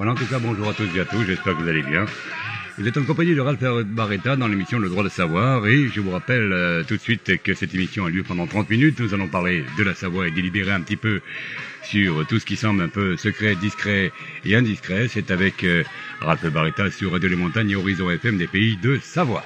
Voilà, en tout cas, bonjour à tous et à tous, j'espère que vous allez bien. Vous êtes en compagnie de Ralph Barretta dans l'émission Le Droit de Savoir, et je vous rappelle tout de suite que cette émission a lieu pendant 30 minutes. Nous allons parler de la Savoie et délibérer un petit peu sur tout ce qui semble un peu secret, discret et indiscret. C'est avec Ralph Barretta sur Radio Les Montagnes et Horizon FM des pays de Savoie.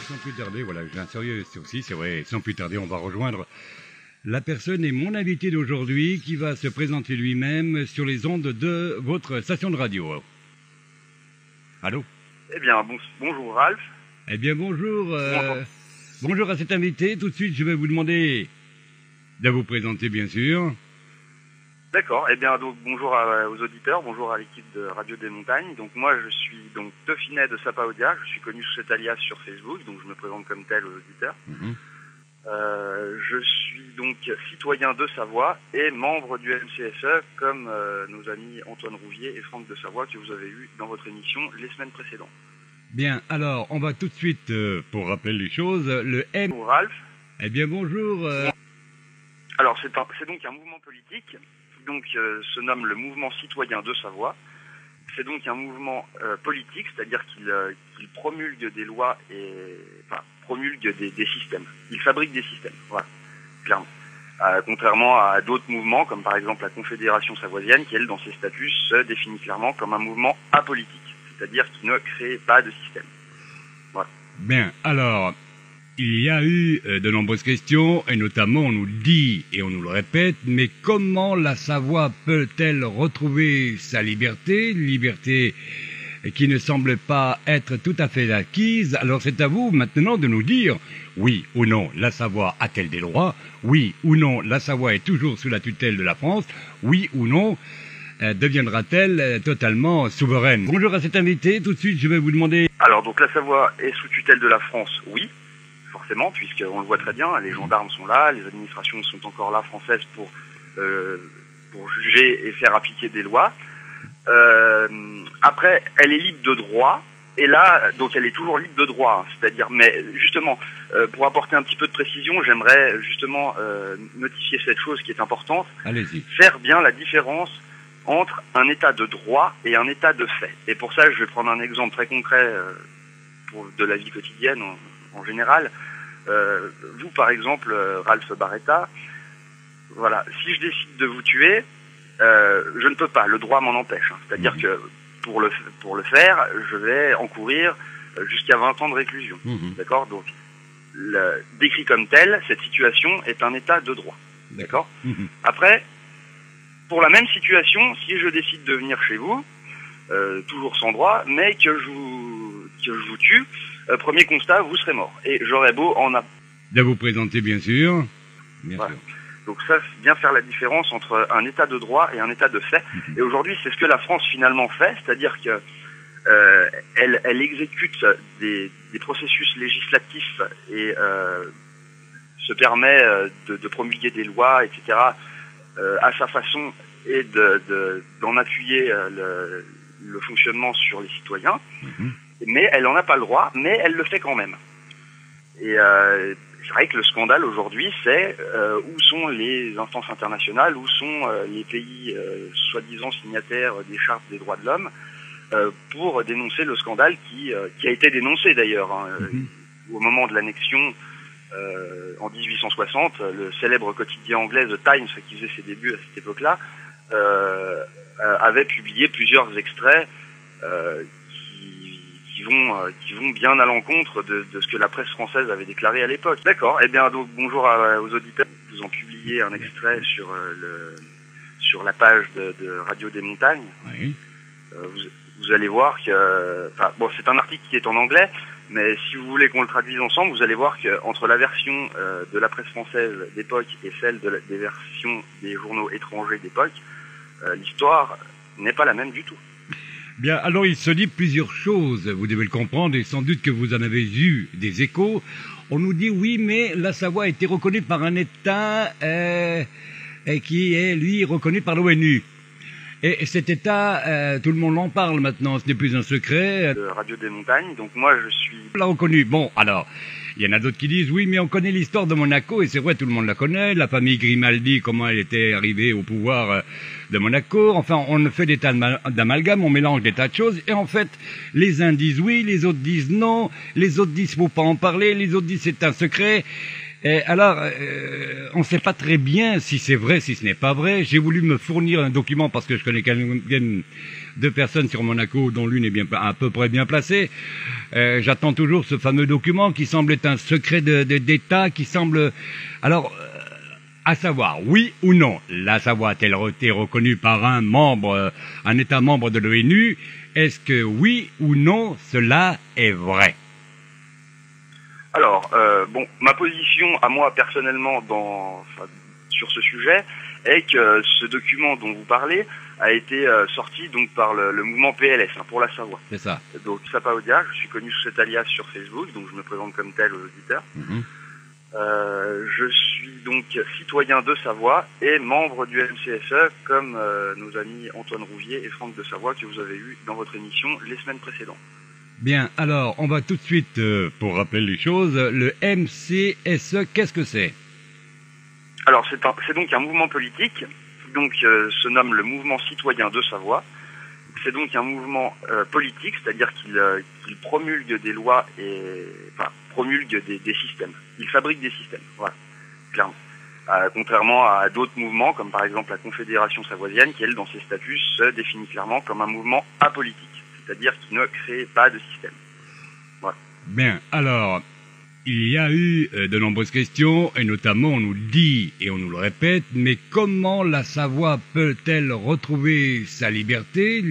Sans plus tarder, voilà, j'ai un sérieux souci, c'est vrai, sans plus tarder, on va rejoindre la personne et mon invité d'aujourd'hui qui va se présenter lui-même sur les ondes de votre station de radio. Allô? Eh bien, bonjour Ralph. Eh bien, bonjour. Bonjour à cet invité. Tout de suite, je vais vous demander de vous présenter, bien sûr. D'accord. Eh bien, donc bonjour aux auditeurs, bonjour à l'équipe de Radio des Montagnes. Donc moi, je suis donc Dauphinet de Sapaodia. Je suis connu sous cet alias sur Facebook, donc je me présente comme tel aux auditeurs. Je suis donc citoyen de Savoie et membre du MCSE, comme nos amis Antoine Rouvier et Franck de Savoie que vous avez eu dans votre émission les semaines précédentes. Bien, alors on va tout de suite, pour rappeler les choses, le M... Bonjour Ralph. Eh bien bonjour. Alors c'est donc un mouvement politique qui donc se nomme le Mouvement Citoyen de Savoie. C'est donc un mouvement politique, c'est-à-dire qu'il promulgue des lois et promulgue des systèmes. Il fabrique des systèmes, voilà, clairement. Contrairement à d'autres mouvements, comme par exemple la Confédération savoisienne, qui, elle, dans ses statuts, se définit clairement comme un mouvement apolitique, c'est-à-dire qui ne crée pas de système. Voilà. Bien, alors, il y a eu de nombreuses questions, et notamment on nous dit, et on nous le répète, mais comment la Savoie peut-elle retrouver sa liberté qui ne semble pas être tout à fait acquise? Alors c'est à vous maintenant de nous dire, oui ou non, la Savoie a-t-elle des droits? Oui ou non, la Savoie est toujours sous la tutelle de la France? Oui ou non, deviendra-t-elle totalement souveraine? Bonjour à cet invité, tout de suite je vais vous demander... Alors donc la Savoie est sous tutelle de la France, oui, forcément, puisqu'on le voit très bien, les gendarmes sont là, les administrations sont encore là françaises pour juger et faire appliquer des lois. Après, elle est libre de droit, et là, donc elle est toujours libre de droit, hein, c'est-à-dire, mais justement, pour apporter un petit peu de précision, j'aimerais justement notifier cette chose qui est importante. Allez-y. Faire bien la différence entre un état de droit et un état de fait. Et pour ça, je vais prendre un exemple très concret de la vie quotidienne en général. Vous, par exemple, Ralph Barretta, voilà, si je décide de vous tuer, je ne peux pas, le droit m'en empêche. Hein. C'est-à-dire que pour le faire, je vais encourir jusqu'à 20 ans de réclusion. D'accord? Donc, décrit comme tel, cette situation est un état de droit. D'accord? Après, pour la même situation, si je décide de venir chez vous, toujours sans droit, mais que je vous tue, premier constat, vous serez mort. Et j'aurais beau de vous présenter, bien sûr. Bien voilà. sûr. Donc ça, c'est bien faire la différence entre un état de droit et un état de fait. Et aujourd'hui, c'est ce que la France finalement fait, c'est-à-dire que elle exécute des processus législatifs et se permet de promulguer des lois, etc., à sa façon, et d'en appuyer le fonctionnement sur les citoyens. Mais elle n'en a pas le droit, mais elle le fait quand même. Et c'est vrai que le scandale aujourd'hui, c'est où sont les instances internationales, où sont les pays soi-disant signataires des chartes des droits de l'homme, pour dénoncer le scandale qui a été dénoncé d'ailleurs. Hein, au moment de l'annexion en 1860, le célèbre quotidien anglais The Times, qui faisait ses débuts à cette époque-là, avait publié plusieurs extraits qui vont bien à l'encontre de ce que la presse française avait déclaré à l'époque. D'accord. Eh bien, donc bonjour aux auditeurs. Vous en publiez un extrait sur la page de Radio des Montagnes. Oui. Vous allez voir que, c'est un article qui est en anglais, mais si vous voulez qu'on le traduise ensemble, vous allez voir que entre la version de la presse française d'époque et celle des versions des journaux étrangers d'époque, l'histoire n'est pas la même du tout. Bien, alors il se dit plusieurs choses, vous devez le comprendre, et sans doute que vous en avez eu des échos. On nous dit oui, mais la Savoie a été reconnue par un État qui est, lui, reconnu par l'ONU. Et cet État, tout le monde en parle maintenant, ce n'est plus un secret. De Radio des Montagnes, donc moi je suis... On l'a reconnu. Bon, alors, il y en a d'autres qui disent, oui, mais on connaît l'histoire de Monaco, et c'est vrai, tout le monde la connaît, la famille Grimaldi, comment elle était arrivée au pouvoir de Monaco. Enfin, on fait des tas d'amalgames, on mélange des tas de choses, et en fait, les uns disent oui, les autres disent non, les autres disent faut pas en parler, les autres disent c'est un secret. Et alors, on ne sait pas très bien si c'est vrai, si ce n'est pas vrai. J'ai voulu me fournir un document parce que je connais deux personnes sur Monaco, dont l'une est bien, à peu près bien placée. J'attends toujours ce fameux document qui semble être un secret d'État, qui semble... Alors, à savoir, oui ou non, la Savoie a-t-elle été reconnue par un membre, un État membre de l'ONU? Est-ce que oui ou non, cela est vrai? Alors, bon, ma position à moi personnellement sur ce sujet est que ce document dont vous parlez a été sorti donc par le mouvement PLS pour la Savoie. C'est ça. Donc Sapa Odia, je suis connu sous cet alias sur Facebook, donc je me présente comme tel aux auditeurs. Je suis donc citoyen de Savoie et membre du MCSE comme nos amis Antoine Rouvier et Franck de Savoie que vous avez eu dans votre émission les semaines précédentes. Bien, alors, on va tout de suite, pour rappeler les choses, le MCSE, qu'est-ce que c'est? Alors, c'est donc un mouvement politique qui donc se nomme le Mouvement Citoyen de Savoie. C'est donc un mouvement politique, c'est-à-dire qu'il promulgue des lois et promulgue des systèmes. Il fabrique des systèmes, voilà, clairement. Contrairement à d'autres mouvements, comme par exemple la Confédération savoisienne, qui, elle, dans ses statuts, se définit clairement comme un mouvement apolitique. C'est-à-dire qu'il ne crée pas de système. Voilà. Bien, alors, il y a eu de nombreuses questions, et notamment on nous dit, et on nous le répète, mais comment la Savoie peut-elle retrouver sa liberté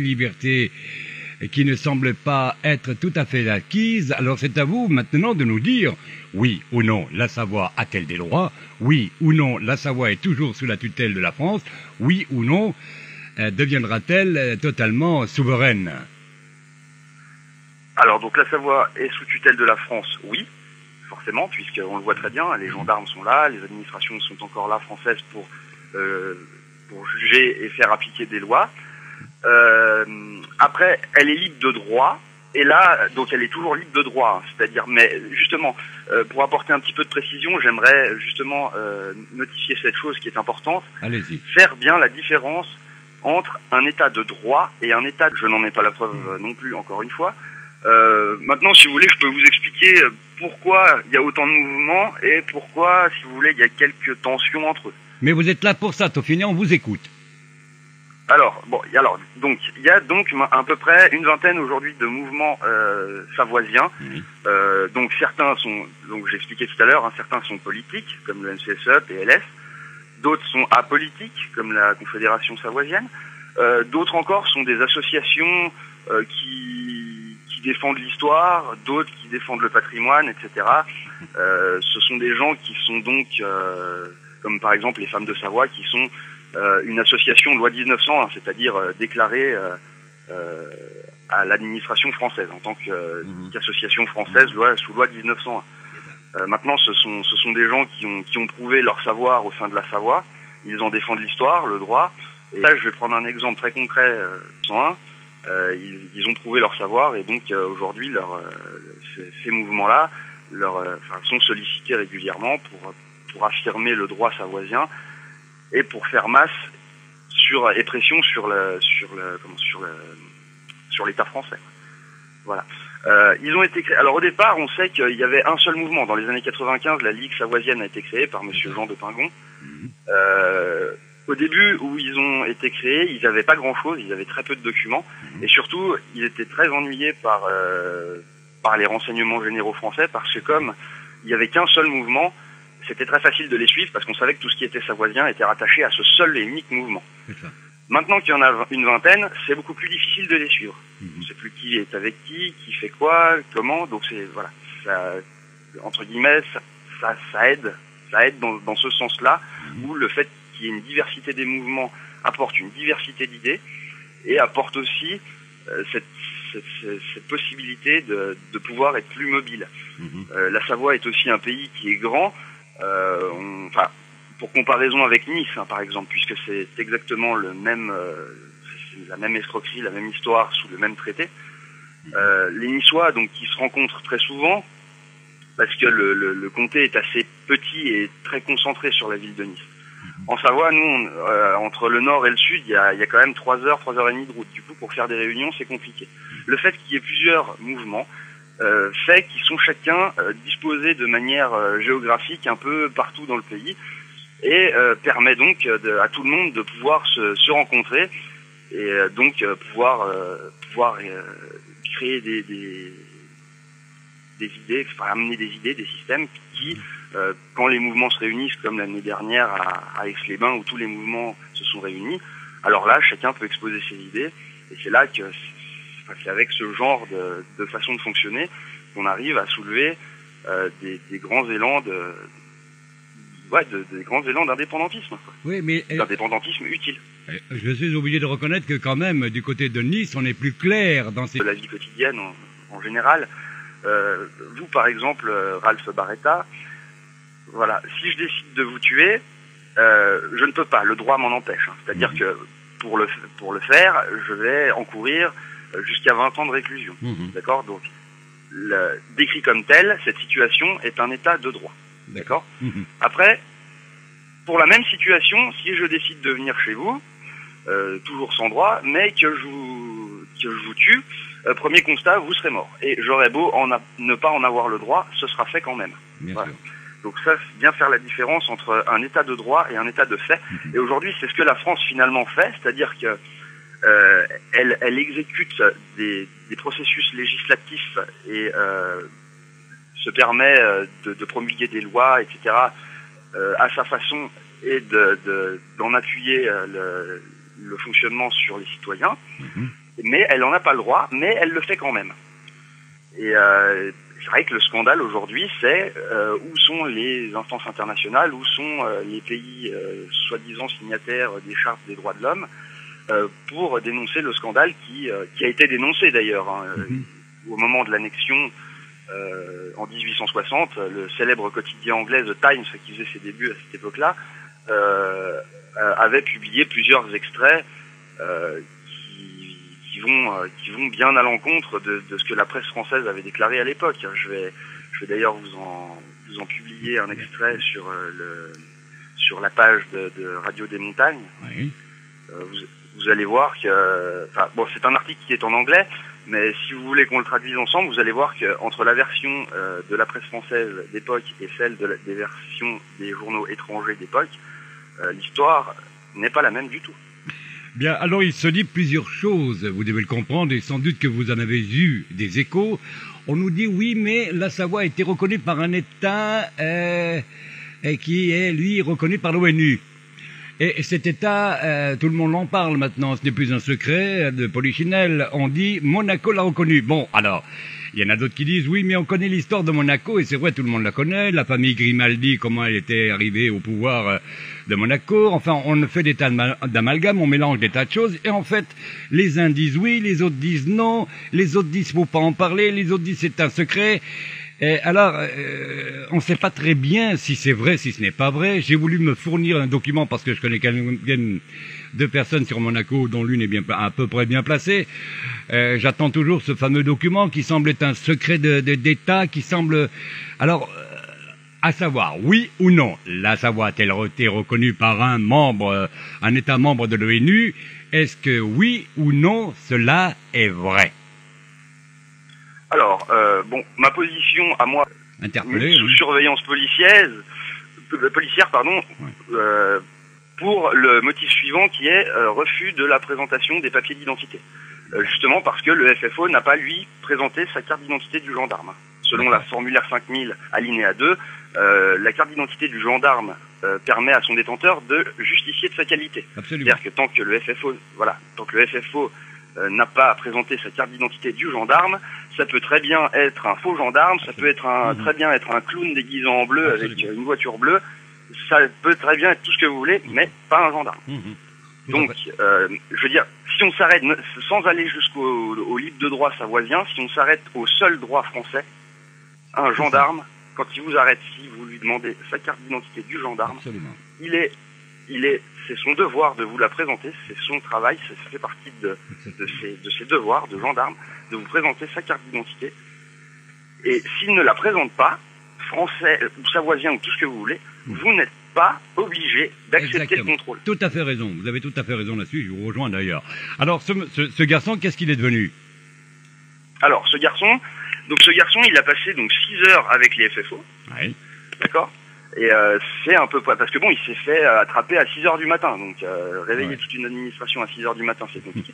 qui ne semble pas être tout à fait acquise? Alors c'est à vous maintenant de nous dire, oui ou non, la Savoie a-t-elle des droits? Oui ou non, la Savoie est toujours sous la tutelle de la France? Oui ou non, deviendra-t-elle totalement souveraine? Alors, donc la Savoie est sous tutelle de la France, oui, forcément, puisqu'on le voit très bien, les gendarmes sont là, les administrations sont encore là françaises pour juger et faire appliquer des lois. Après, elle est libre de droit, et là, donc elle est toujours libre de droit, c'est-à-dire, mais justement, pour apporter un petit peu de précision, j'aimerais justement notifier cette chose qui est importante. Allez-y. Faire bien la différence entre un état de droit et un état, je n'en ai pas la preuve non plus, encore une fois. Maintenant, si vous voulez, je peux vous expliquer pourquoi il y a autant de mouvements et pourquoi, si vous voulez, il y a quelques tensions entre eux. Mais vous êtes là pour ça, Toffinet, on vous écoute. Alors, bon, donc il y a donc à peu près une vingtaine aujourd'hui de mouvements savoisiens. Oui. Donc certains sont, donc j'ai expliqué tout à l'heure, certains sont politiques, comme le MCSE, PLS. D'autres sont apolitiques, comme la Confédération savoisienne. D'autres encore sont des associations qui défendent l'histoire, d'autres qui défendent le patrimoine, etc. Ce sont des gens qui sont donc, comme par exemple les Femmes de Savoie, qui sont une association loi 1901, c'est-à-dire déclarée à l'administration française en tant qu'association française sous loi 1901. Maintenant, ce sont des gens qui ont prouvé leur savoir au sein de la Savoie. Ils en défendent l'histoire, le droit. Et là, je vais prendre un exemple très concret. 101. Ils ont prouvé leur savoir et donc aujourd'hui ces mouvements-là sont sollicités régulièrement pour affirmer le droit savoisien et pour faire masse et pression sur l'État français. Voilà. Ils ont été créés. Alors au départ, on sait qu'il y avait un seul mouvement. Dans les années 95, la Ligue savoisienne a été créée par Monsieur Jean de Pingon. Au début où ils ont été créés, ils n'avaient pas grand-chose, ils avaient très peu de documents, et surtout, ils étaient très ennuyés par les renseignements généraux français, parce que comme il n'y avait qu'un seul mouvement, c'était très facile de les suivre, parce qu'on savait que tout ce qui était savoisien était rattaché à ce seul et unique mouvement. Maintenant qu'il y en a une vingtaine, c'est beaucoup plus difficile de les suivre. On ne sait plus qui est avec qui fait quoi, comment, donc c'est, voilà, ça, entre guillemets, ça aide dans ce sens-là, où le fait qu'il y ait une diversité des mouvements apporte une diversité d'idées et apporte aussi cette possibilité de pouvoir être plus mobile. La Savoie est aussi un pays qui est grand, pour comparaison avec Nice, par exemple, puisque c'est exactement le même, la même escroquerie, la même histoire sous le même traité. Les Niçois, donc, qui se rencontrent très souvent, parce que le comté est assez petit et très concentré sur la ville de Nice. En Savoie, nous, entre le nord et le sud, il y a quand même 3 heures, 3 heures et demie de route. Du coup, pour faire des réunions, c'est compliqué. Le fait qu'il y ait plusieurs mouvements fait qu'ils sont chacun disposés de manière géographique un peu partout dans le pays et permet donc à tout le monde de pouvoir se rencontrer et donc pouvoir créer des idées, enfin, amener des idées, des systèmes qui, quand les mouvements se réunissent, comme l'année dernière à Aix-les-Bains où tous les mouvements se sont réunis, alors là, chacun peut exposer ses idées, et c'est là que c'est avec ce genre de façon de fonctionner qu'on arrive à soulever des grands élans des grands élans d'indépendantisme. Oui, mais d'indépendantisme utile. Je suis obligé de reconnaître que quand même, du côté de Nice, on est plus clair dans de la vie quotidienne en général. Vous, par exemple, Ralph Barretta, voilà, si je décide de vous tuer, je ne peux pas, le droit m'en empêche. Hein. C'est-à-dire que pour le faire, je vais encourir jusqu'à 20 ans de réclusion. D'accord? Donc, décrit comme tel, cette situation est un état de droit. D'accord? Après, pour la même situation, si je décide de venir chez vous, toujours sans droit, mais que je vous tue, premier constat, vous serez mort. Et j'aurais beau ne pas en avoir le droit, ce sera fait quand même. Voilà. Donc ça, c'est bien faire la différence entre un état de droit et un état de fait. Et aujourd'hui, c'est ce que la France finalement fait, c'est-à-dire que elle exécute des processus législatifs et se permet de promulguer des lois, etc., à sa façon et d'en appuyer le fonctionnement sur les citoyens. Mais elle n'en a pas le droit, mais elle le fait quand même. Et c'est vrai que le scandale aujourd'hui, c'est où sont les instances internationales, où sont les pays soi-disant signataires des chartes des droits de l'homme, pour dénoncer le scandale qui a été dénoncé d'ailleurs. Hein, au moment de l'annexion en 1860, le célèbre quotidien anglais The Times, qui faisait ses débuts à cette époque-là, avait publié plusieurs extraits qui vont bien à l'encontre de ce que la presse française avait déclaré à l'époque. Je vais d'ailleurs vous en publier un extrait sur la page de Radio des Montagnes. Oui. Vous allez voir que, enfin bon, c'est un article qui est en anglais, mais si vous voulez qu'on le traduise ensemble, vous allez voir que entre la version de la presse française d'époque et celle des versions des journaux étrangers d'époque, l'histoire n'est pas la même du tout. Bien, alors il se dit plusieurs choses, vous devez le comprendre, et sans doute que vous en avez eu des échos. On nous dit oui, mais la Savoie a été reconnue par un État qui est, lui, reconnu par l'ONU. Et cet État, tout le monde en parle maintenant, ce n'est plus un secret de Polichinelle. On dit Monaco l'a reconnu. Bon, alors, il y en a d'autres qui disent oui, mais on connaît l'histoire de Monaco, et c'est vrai, tout le monde la connaît. La famille Grimaldi, comment elle était arrivée au pouvoir de Monaco. Enfin, on fait des tas d'amalgames, on mélange des tas de choses, et en fait, les uns disent oui, les autres disent non, les autres disent faut pas en parler, les autres disent c'est un secret. Et alors, on ne sait pas très bien si c'est vrai, si ce n'est pas vrai. J'ai voulu me fournir un document parce que je connais quand même 2 personnes sur Monaco, dont l'une est bien, à peu près bien placée. J'attends toujours ce fameux document qui semble être un secret d'État, qui semble... Alors, à savoir, oui ou non, la Savoie a-t-elle été reconnue par un État membre de l'ONU? Est-ce que oui ou non, cela est vrai? Alors, bon, ma position à moi, sous surveillance policière, pour le motif suivant qui est refus de la présentation des papiers d'identité. Justement parce que le FFO n'a pas, lui, présenté sa carte d'identité du gendarme. Selon la formulaire 5000 alinéa 2, la carte d'identité du gendarme permet à son détenteur de justifier de sa qualité. C'est-à-dire que tant que le FFO n'a pas présenté sa carte d'identité du gendarme, ça peut très bien être un faux gendarme, ça peut être très bien être un clown déguisé en bleu avec une voiture bleue, ça peut très bien être tout ce que vous voulez, mais pas un gendarme. Donc, je veux dire, si on s'arrête, sans aller jusqu'au libre de droit savoisien, si on s'arrête au seul droit français, un gendarme, quand il vous arrête, si vous lui demandez sa carte d'identité du gendarme, il est c'est son devoir de vous la présenter, c'est son travail, ça fait partie de ses devoirs de gendarme, de vous présenter sa carte d'identité. Et s'il ne la présente pas, français ou savoisien ou tout ce que vous voulez, vous n'êtes pas obligé d'accepter le contrôle. Tout à fait raison, vous avez tout à fait raison là-dessus, je vous rejoins d'ailleurs. Alors, ce garçon, qu'est-ce qu'il est devenu? Alors, ce garçon, il a passé donc 6 heures avec les FFO. Oui. D'accord. Et c'est un peu... Parce que bon, il s'est fait attraper à 6 heures du matin. Donc, réveiller toute une administration à 6 heures du matin, c'est compliqué.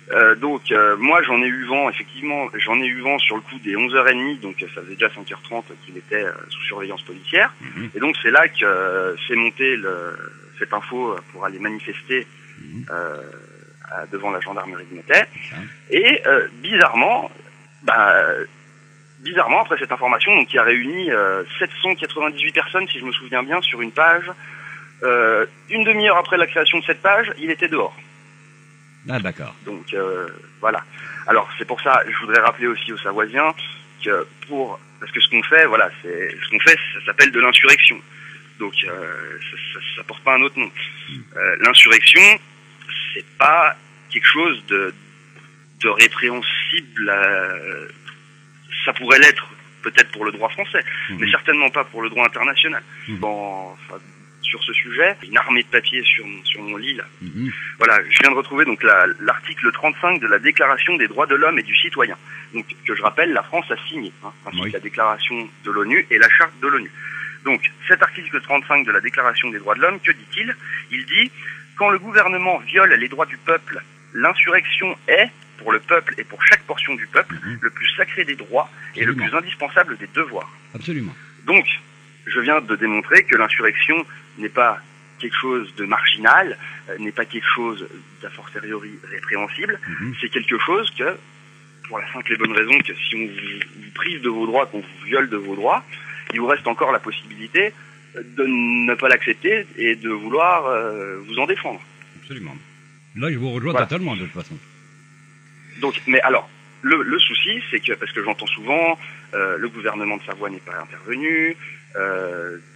Moi, j'en ai eu vent, effectivement, sur le coup des 11h30, donc ça faisait déjà 5h30 qu'il était sous surveillance policière. Et donc, c'est là que s'est montée cette info pour aller manifester devant la gendarmerie de Mettey. Et bizarrement, après cette information, donc qui a réuni 798 personnes, si je me souviens bien, sur une page, une demi-heure après la création de cette page, il était dehors. Ah, d'accord. Donc voilà. Alors c'est pour ça, je voudrais rappeler aussi aux Savoisiens que parce que ce qu'on fait, ça s'appelle de l'insurrection. Donc ça porte pas un autre nom. L'insurrection, c'est pas quelque chose de répréhensible. Ça pourrait l'être peut-être pour le droit français, mais certainement pas pour le droit international. Sur ce sujet, une armée de papier sur mon lit là. Voilà, je viens de retrouver donc l'article 35 de la Déclaration des droits de l'homme et du citoyen. Donc que je rappelle, la France a signé, ainsi que la Déclaration de l'ONU et la Charte de l'ONU. Donc cet article 35 de la Déclaration des droits de l'homme, que dit-il? Il dit: quand le gouvernement viole les droits du peuple, l'insurrection est, pour le peuple et pour chaque portion du peuple, le plus sacré des droits et le plus indispensable des devoirs. Absolument. Donc, je viens de démontrer que l'insurrection n'est pas quelque chose de marginal, n'est pas quelque chose d'a fortiori répréhensible, c'est quelque chose que, pour la simple et bonne raison que si on vous prive de vos droits, qu'on vous viole de vos droits, il vous reste encore la possibilité de ne pas l'accepter et de vouloir vous en défendre. Absolument. Là, je vous rejoins totalement de toute façon. Donc, mais alors, le souci, c'est que, parce que j'entends souvent, le gouvernement de Savoie n'est pas intervenu,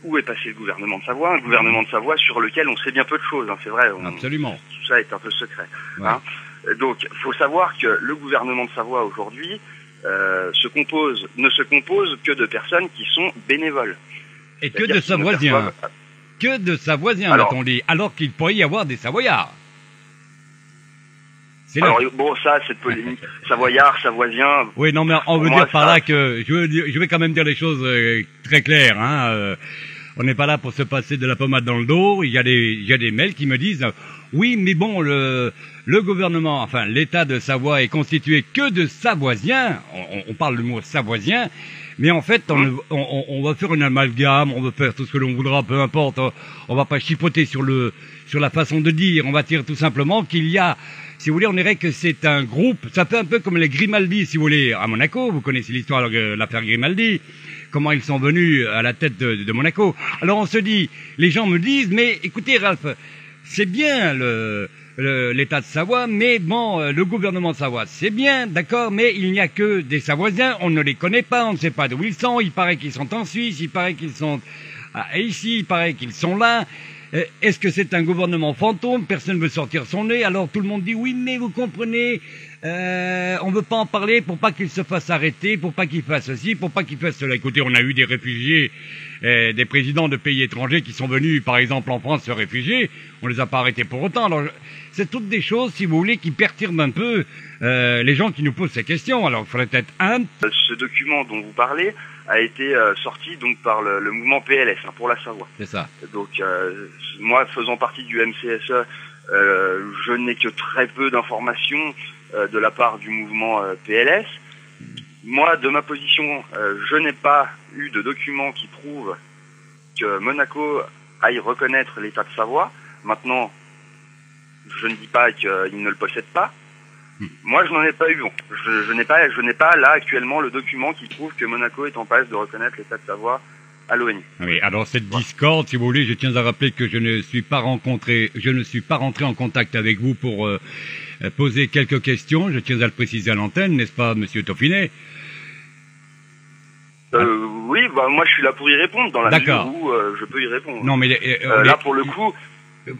où est passé le gouvernement de Savoie? Un gouvernement de Savoie sur lequel on sait bien peu de choses, c'est vrai. Absolument. Tout ça est un peu secret. Donc, il faut savoir que le gouvernement de Savoie aujourd'hui ne se compose que de personnes qui sont bénévoles. Et que de Savoisiens. Que de Savoisiens, a-t-on dit, alors qu'il pourrait y avoir des Savoyards. Alors bon, ça, cette polémique, Savoyard, Savoisien... Oui, non, mais on veut dire par là que... Je vais quand même dire les choses très claires. On n'est pas là pour se passer de la pommade dans le dos. Il y a des mails qui me disent... Oui, mais bon, le gouvernement, enfin, l'État de Savoie est constitué que de Savoisiens. On parle du mot Savoisien. Mais en fait, on va faire une amalgame, on va faire tout ce que l'on voudra, peu importe. On va pas chipoter sur la façon de dire. On va dire tout simplement qu'il y a... Si vous voulez, on dirait que c'est un groupe, ça fait un peu comme les Grimaldi, si vous voulez, à Monaco. Vous connaissez l'histoire de l'affaire Grimaldi, comment ils sont venus à la tête de Monaco. Alors on se dit, les gens me disent, mais écoutez Ralph, c'est bien l'État de Savoie, mais bon, le gouvernement de Savoie, c'est bien, d'accord, mais il n'y a que des Savoisiens, on ne les connaît pas, on ne sait pas d'où ils sont, il paraît qu'ils sont en Suisse, il paraît qu'ils sont ici, il paraît qu'ils sont là. Est-ce que c'est un gouvernement fantôme? Personne ne veut sortir son nez. Alors tout le monde dit oui, mais vous comprenez, on ne veut pas en parler pour pas qu'il se fasse arrêter, pour pas qu'il fasse ceci, pour pas qu'il fasse cela. Écoutez, on a eu des réfugiés, des présidents de pays étrangers qui sont venus, par exemple en France, se réfugier. On les a pas arrêtés pour autant. Alors c'est toutes des choses, si vous voulez, qui perturbent un peu les gens qui nous posent ces questions. Alors il faudrait être humble. Ce document dont vous parlez a été sorti donc par le mouvement PLS pour la Savoie. C'est ça. Donc moi, faisant partie du MCSE, je n'ai que très peu d'informations de la part du mouvement PLS. Moi, de ma position, je n'ai pas eu de documents qui prouvent que Monaco aille reconnaître l'État de Savoie. Maintenant, je ne dis pas qu'il ne le possède pas. Moi, je n'en ai pas eu. Bon, je n'ai pas là actuellement le document qui prouve que Monaco est en passe de reconnaître l'État de Savoie à l'ONU. Oui, alors cette discorde, si vous voulez, je tiens à rappeler que je ne suis pas rentré en contact avec vous pour poser quelques questions. Je tiens à le préciser à l'antenne, n'est-ce pas, Monsieur Toffinet? Oui, moi je suis là pour y répondre, dans la mesure où je peux y répondre. Non, mais là, pour le coup,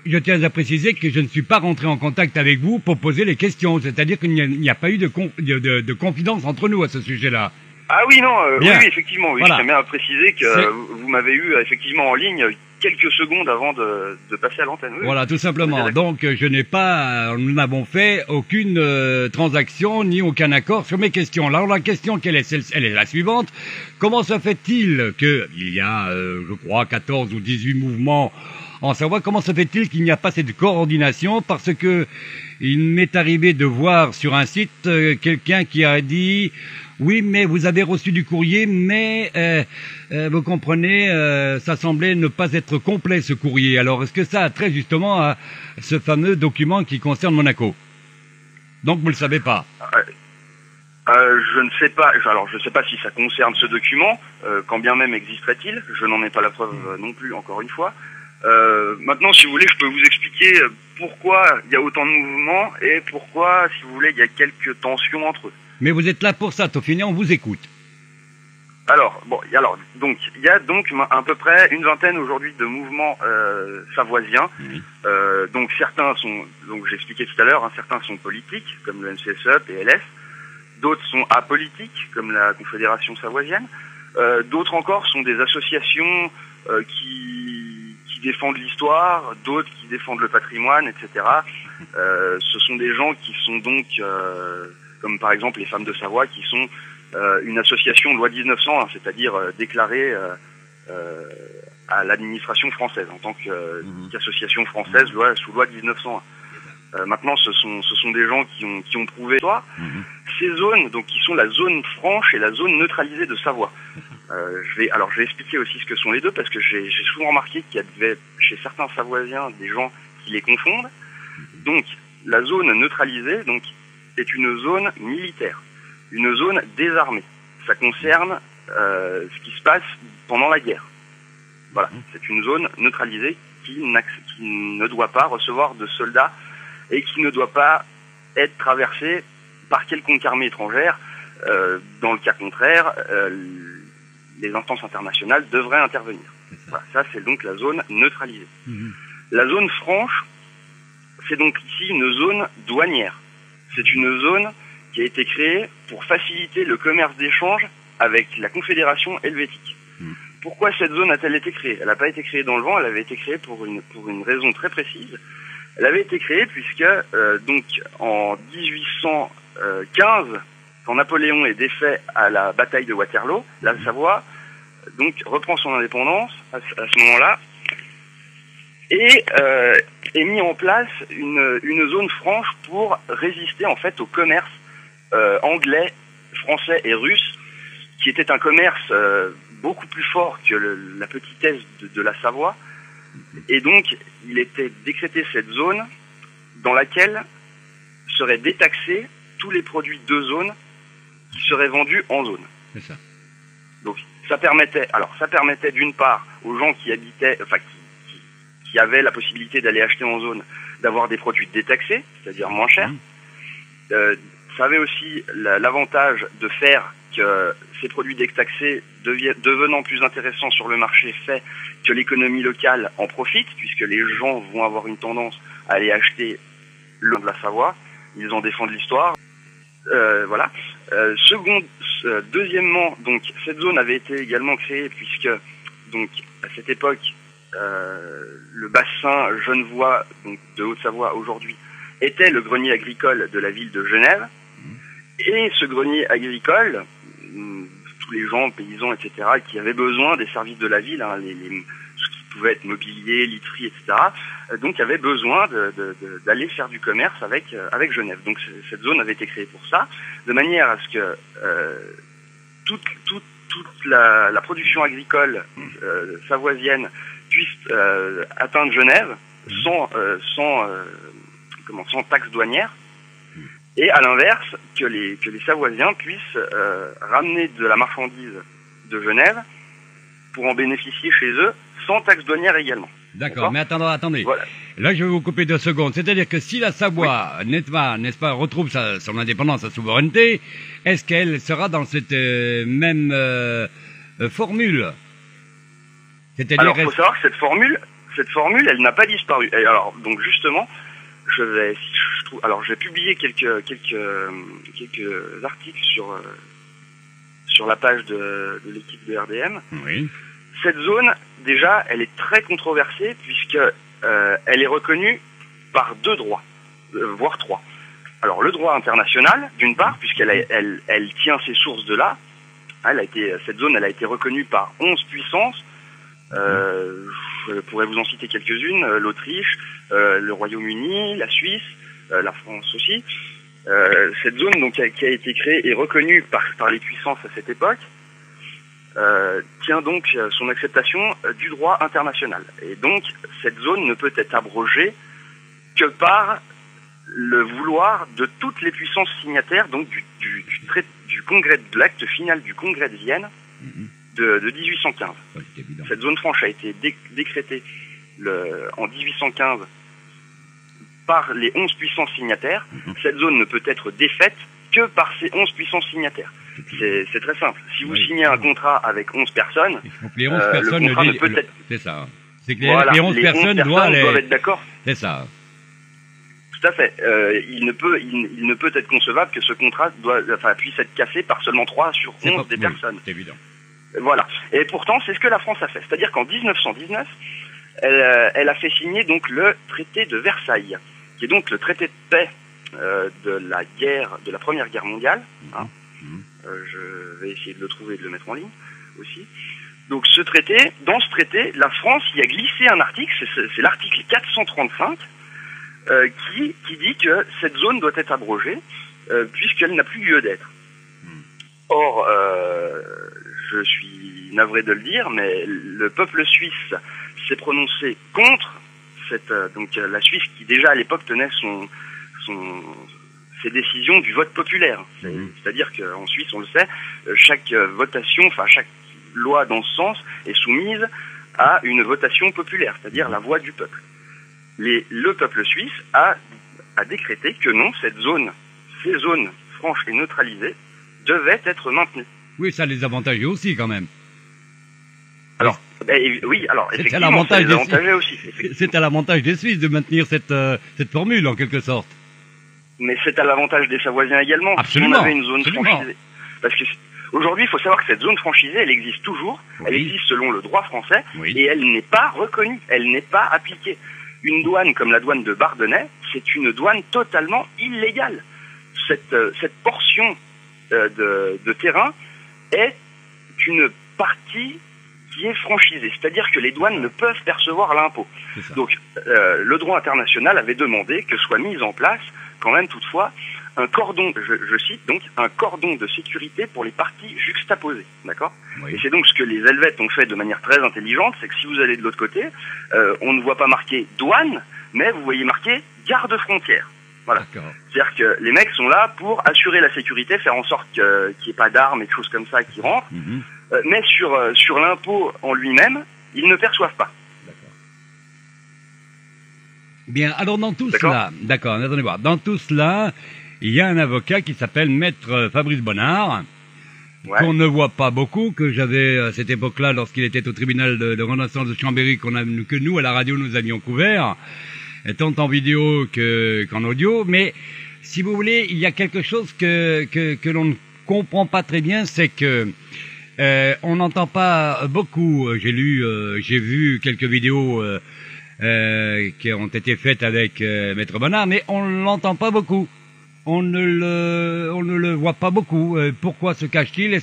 je tiens à préciser que je ne suis pas rentré en contact avec vous pour poser les questions, c'est-à-dire qu'il n'y a pas eu de confidence entre nous à ce sujet-là. Ah oui, non, oui, effectivement, oui, voilà. Je tiens bien à préciser que vous m'avez eu effectivement en ligne quelques secondes avant de passer à l'antenne. Oui, voilà, tout simplement. Donc, nous n'avons fait aucune transaction ni aucun accord sur mes questions. Alors, la question elle est la suivante. Comment se fait-il qu'il y a, je crois, 14 ou 18 mouvements en Savoie? Comment se fait-il qu'il n'y a pas cette coordination? Parce que il m'est arrivé de voir sur un site quelqu'un qui a dit... Oui, mais vous avez reçu du courrier, mais vous comprenez, ça semblait ne pas être complet ce courrier. Alors, est-ce que ça a trait justement à ce fameux document qui concerne Monaco? Donc, vous ne le savez pas? Je ne sais pas. Alors, je ne sais pas si ça concerne ce document, quand bien même existerait-il. Je n'en ai pas la preuve non plus, encore une fois. Maintenant, si vous voulez, je peux vous expliquer pourquoi il y a autant de mouvements et pourquoi, si vous voulez, il y a quelques tensions entre eux. Mais vous êtes là pour ça, Tofini, on vous écoute. Donc il y a donc à peu près une vingtaine aujourd'hui de mouvements savoisiens. Oui. Donc certains sont, donc j'expliquais tout à l'heure, certains sont politiques comme le NCSE, PLS. D'autres sont apolitiques comme la Confédération savoisienne. D'autres encore sont des associations qui défendent l'histoire, d'autres qui défendent le patrimoine, etc. Ce sont des gens qui sont donc comme par exemple les Femmes de Savoie, qui sont une association de loi 1901, c'est-à-dire déclarée à l'administration française en tant qu'association française sous loi 1901. Maintenant, ce sont des gens qui ont prouvé ça. Ces zones, donc qui sont la zone franche et la zone neutralisée de Savoie. Je vais expliquer aussi ce que sont les deux, parce que j'ai souvent remarqué qu'il y avait chez certains Savoisiens des gens qui les confondent. Donc la zone neutralisée, donc est une zone militaire, une zone désarmée. Ça concerne ce qui se passe pendant la guerre. Voilà, c'est une zone neutralisée qui ne doit pas recevoir de soldats et qui ne doit pas être traversée par quelconque armée étrangère. Dans le cas contraire, les instances internationales devraient intervenir. Voilà, ça c'est donc la zone neutralisée. La zone franche, c'est donc ici une zone douanière. C'est une zone qui a été créée pour faciliter le commerce d'échange avec la Confédération helvétique. Pourquoi cette zone a-t-elle été créée? Elle n'a pas été créée dans le vent, elle avait été créée pour une raison très précise. Elle avait été créée puisque, donc, en 1815, quand Napoléon est défait à la bataille de Waterloo, la Savoie, donc, reprend son indépendance à ce moment-là, et est mis en place une zone franche pour résister en fait au commerce anglais, français et russe, qui était un commerce beaucoup plus fort que la petitesse de la Savoie. Et donc, il était décrété cette zone dans laquelle seraient détaxés tous les produits de zone qui seraient vendus en zone. C'est ça. Donc, ça permettait d'une part aux gens qui habitaient, enfin qui avaient la possibilité d'aller acheter en zone, d'avoir des produits détaxés, c'est-à-dire moins chers. Ça avait aussi l'avantage de faire que ces produits détaxés devenant plus intéressants sur le marché fait que l'économie locale en profite, puisque les gens vont avoir une tendance à aller acheter le de la Savoie, ils en défendent l'histoire. Voilà. Deuxièmement, donc cette zone avait été également créée puisque donc à cette époque le bassin genevois, donc de Haute-Savoie aujourd'hui, était le grenier agricole de la ville de Genève. Et ce grenier agricole, tous les gens, paysans, etc., qui avaient besoin des services de la ville, ce qui pouvait être mobilier, literie, etc., donc avaient besoin d'aller faire du commerce avec Genève. Donc cette zone avait été créée pour ça, de manière à ce que toute la production agricole savoisienne puisse atteindre Genève sans taxe douanière, et à l'inverse que les Savoisiens puissent ramener de la marchandise de Genève pour en bénéficier chez eux sans taxe douanière également. D'accord, mais attendez. Voilà. Là, je vais vous couper 2 secondes. C'est-à-dire que si la Savoie, n'est-ce pas, retrouve son indépendance, sa souveraineté, est-ce qu'elle sera dans cette même formule? Alors, il faut savoir que cette formule cette formule, elle n'a pas disparu. Et alors, donc justement, je vais publier quelques articles sur la page de l'équipe de RDM. Oui. Cette zone, déjà, elle est très controversée puisque elle est reconnue par 2 droits, voire 3. Alors le droit international, d'une part, puisqu'elle elle tient ses sources de là. Cette zone, elle a été reconnue par 11 puissances. Je pourrais vous en citer quelques-unes, l'Autriche, le Royaume-Uni, la Suisse, la France aussi. Cette zone donc qui a été créée et reconnue par les puissances à cette époque tient donc son acceptation du droit international. Et donc cette zone ne peut être abrogée que par le vouloir de toutes les puissances signataires donc du congrès, de l'acte final du congrès de Vienne de 1815. Ouais, cette zone franche a été décrétée en 1815 par les 11 puissances signataires. Cette zone ne peut être défaite que par ces 11 puissances signataires. C'est très simple. Si vous signez un contrat avec 11 personnes, il faut que les 11 personnes le contrat ne peut être... C'est ça. C'est que voilà, les 11 personnes doivent être d'accord. C'est ça. Tout à fait. Il ne peut être concevable que ce contrat puisse être cassé par seulement 3 sur 11 des personnes. C'est évident. Voilà. Et pourtant, c'est ce que la France a fait. C'est-à-dire qu'en 1919, elle a fait signer donc le traité de Versailles, qui est donc le traité de paix de la Première Guerre mondiale. Hein. Je vais essayer de le trouver et de le mettre en ligne aussi. Donc dans ce traité, la France y a glissé un article, c'est l'article 435, qui dit que cette zone doit être abrogée puisqu'elle n'a plus lieu d'être. Or, je suis navré de le dire, mais le peuple suisse s'est prononcé contre la Suisse qui déjà à l'époque tenait ses décisions du vote populaire. C'est-à-dire qu'en Suisse, on le sait, chaque votation, chaque loi dans ce sens est soumise à une votation populaire, c'est-à-dire la voix du peuple. Le peuple suisse a décrété que non, ces zones franches et neutralisées devaient être maintenues. Oui, ça les avantageait aussi quand même. Alors, oui, alors effectivement, ça les avantageait aussi. C'est à l'avantage des Suisses de maintenir cette formule en quelque sorte. Mais c'est à l'avantage des Savoisiens également. Absolument. Si on avait une zone franchisée. Parce que aujourd'hui, il faut savoir que cette zone franchisée, elle existe toujours. Oui. Elle existe selon le droit français. Oui. Et elle n'est pas reconnue. Elle n'est pas appliquée. Une douane comme la douane de Bardonnay, c'est une douane totalement illégale. Cette portion de terrain est une partie qui est franchisée. C'est-à-dire que les douanes ne peuvent percevoir l'impôt. Donc, le droit international avait demandé que soit mis en place, quand même toutefois, un cordon, je cite donc, un cordon de sécurité pour les parties juxtaposées, d'accord ? Oui. Et c'est donc ce que les Helvètes ont fait de manière très intelligente, c'est que si vous allez de l'autre côté, on ne voit pas marqué douane, mais vous voyez marqué garde-frontière. Voilà. C'est-à-dire que les mecs sont là pour assurer la sécurité, faire en sorte qu'il n'y ait pas d'armes et de choses comme ça qui rentrent, mais sur l'impôt en lui-même, ils ne perçoivent pas. Bien, alors dans tout cela, attendez voir, dans tout cela, il y a un avocat qui s'appelle Maître Fabrice Bonnard, qu'on ne voit pas beaucoup, que j'avais à cette époque-là, lorsqu'il était au tribunal de grande instance de Chambéry, que nous, à la radio, nous avions couvert, tant en vidéo qu'en audio, mais si vous voulez, il y a quelque chose que l'on ne comprend pas très bien, c'est que on n'entend pas beaucoup, j'ai vu quelques vidéos qui ont été faites avec Maître Bonnard, mais on ne l'entend pas beaucoup. On ne le voit pas beaucoup. Pourquoi se cache-t-il?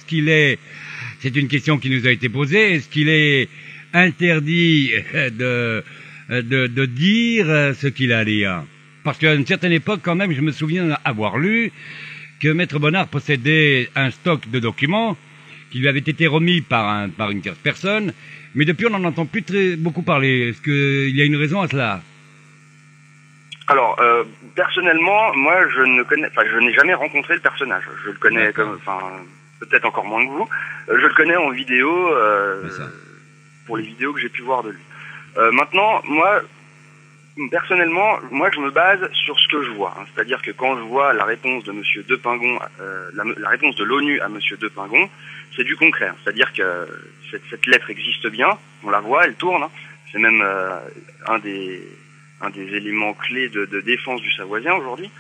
C'est une question qui nous a été posée. Est-ce qu'il est interdit de dire ce qu'il a à dire? Parce qu'à une certaine époque, quand même, je me souviens avoir lu que Maître Bonnard possédait un stock de documents qui lui avait été remis par une tierce personne, mais depuis on n'en entend plus beaucoup parler. Est-ce qu'il y a une raison à cela? Alors, personnellement, moi, je n'ai jamais rencontré le personnage. Je le connais peut-être encore moins que vous. Je le connais en vidéo, pour les vidéos que j'ai pu voir de lui. Maintenant, moi, personnellement, je me base sur ce que je vois. C'est-à-dire que quand je vois la réponse de Monsieur Depingon, la réponse de l'ONU à Monsieur Depingon, c'est du concret. C'est-à-dire que cette lettre existe bien, on la voit, elle tourne. C'est même un des éléments clés de défense du Savoisien aujourd'hui.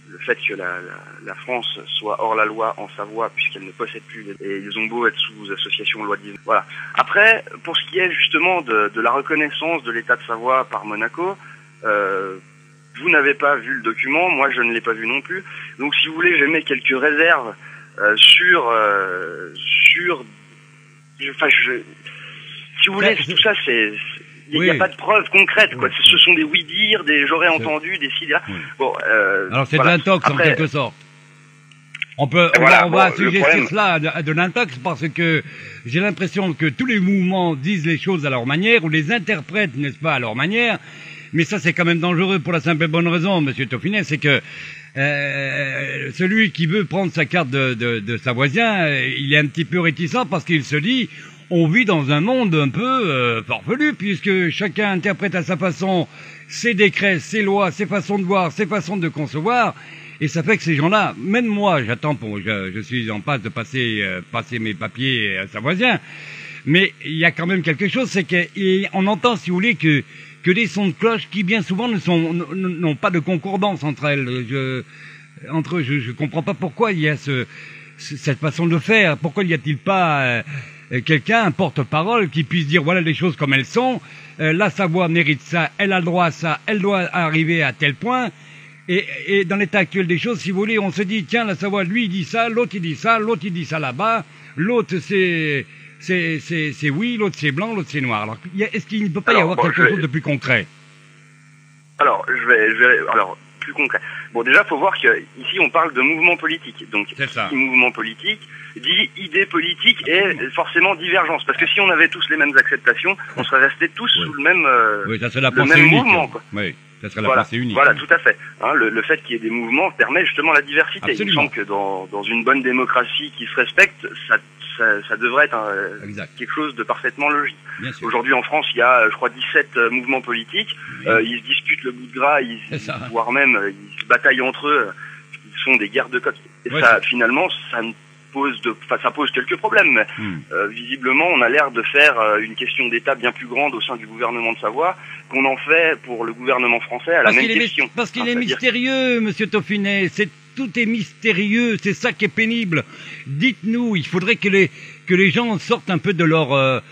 Le fait que la France soit hors la loi en Savoie, puisqu'elle ne possède plus, et ils ont beau être sous association loi 19. Voilà. Après, pour ce qui est justement de la reconnaissance de l'État de Savoie par Monaco, vous n'avez pas vu le document, moi je ne l'ai pas vu non plus. Donc si vous voulez, j'émets quelques réserves si vous voulez, tout ça c'est... Il n'y a pas de preuves concrètes, quoi. Ce sont des oui-dire, des j'aurais entendu, des ci, des là. Bon, alors c'est de l'intox en quelque sorte. On va assujettir cela à de l'intox parce que j'ai l'impression que tous les mouvements disent les choses à leur manière ou les interprètent, n'est-ce pas, à leur manière. Mais ça c'est quand même dangereux pour la simple et bonne raison, Monsieur Taufinet, c'est que celui qui veut prendre sa carte de Savoisien, il est un petit peu réticent parce qu'il se dit... On vit dans un monde un peu farfelu, puisque chacun interprète à sa façon ses décrets, ses lois, ses façons de voir, ses façons de concevoir, et ça fait que ces gens-là, même moi, je suis en passe de passer mes papiers savoisiens, mais il y a quand même quelque chose, c'est qu'on entend, si vous voulez, que des sons de cloche qui bien souvent n'ont pas de concordance entre elles. Je comprends pas pourquoi il y a cette façon de faire. Pourquoi n'y a-t-il pas quelqu'un, un porte-parole, qui puisse dire voilà les choses comme elles sont, la Savoie mérite ça, elle a le droit à ça, elle doit arriver à tel point, et dans l'état actuel des choses, si vous voulez, on se dit tiens, la Savoie, lui il dit ça, l'autre il dit ça, l'autre il dit ça là-bas, l'autre c'est oui, l'autre c'est blanc, l'autre c'est noir. Alors est-ce qu'il ne peut pas y avoir quelque chose de plus concret? Alors plus concret. Bon, déjà, faut voir que ici on parle de mouvement politique. Donc, mouvement politique dit idée politique et forcément divergence. Parce que si on avait tous les mêmes acceptations, on serait restés tous sous le même, ça serait la pensée unique, mouvement, quoi. Oui, ça serait la pensée unique. Voilà, tout à fait. Hein, le fait qu'il y ait des mouvements permet justement la diversité. Absolument. Il me semble que dans une bonne démocratie qui se respecte, ça devrait être quelque chose de parfaitement logique. Aujourd'hui en France, il y a, je crois, 17 mouvements politiques. Ils se disputent le bout de gras, voire même ils se bataillent entre eux. Ils font des guerres de coqs. Et finalement, ça pose quelques problèmes. Mais, visiblement, on a l'air de faire une question d'État bien plus grande au sein du gouvernement de Savoie qu'on en fait pour le gouvernement français à la même question. Parce qu'il est mystérieux, Monsieur Taufinet. Tout est mystérieux, c'est ça qui est pénible. Dites-nous, il faudrait que les gens sortent un peu de leur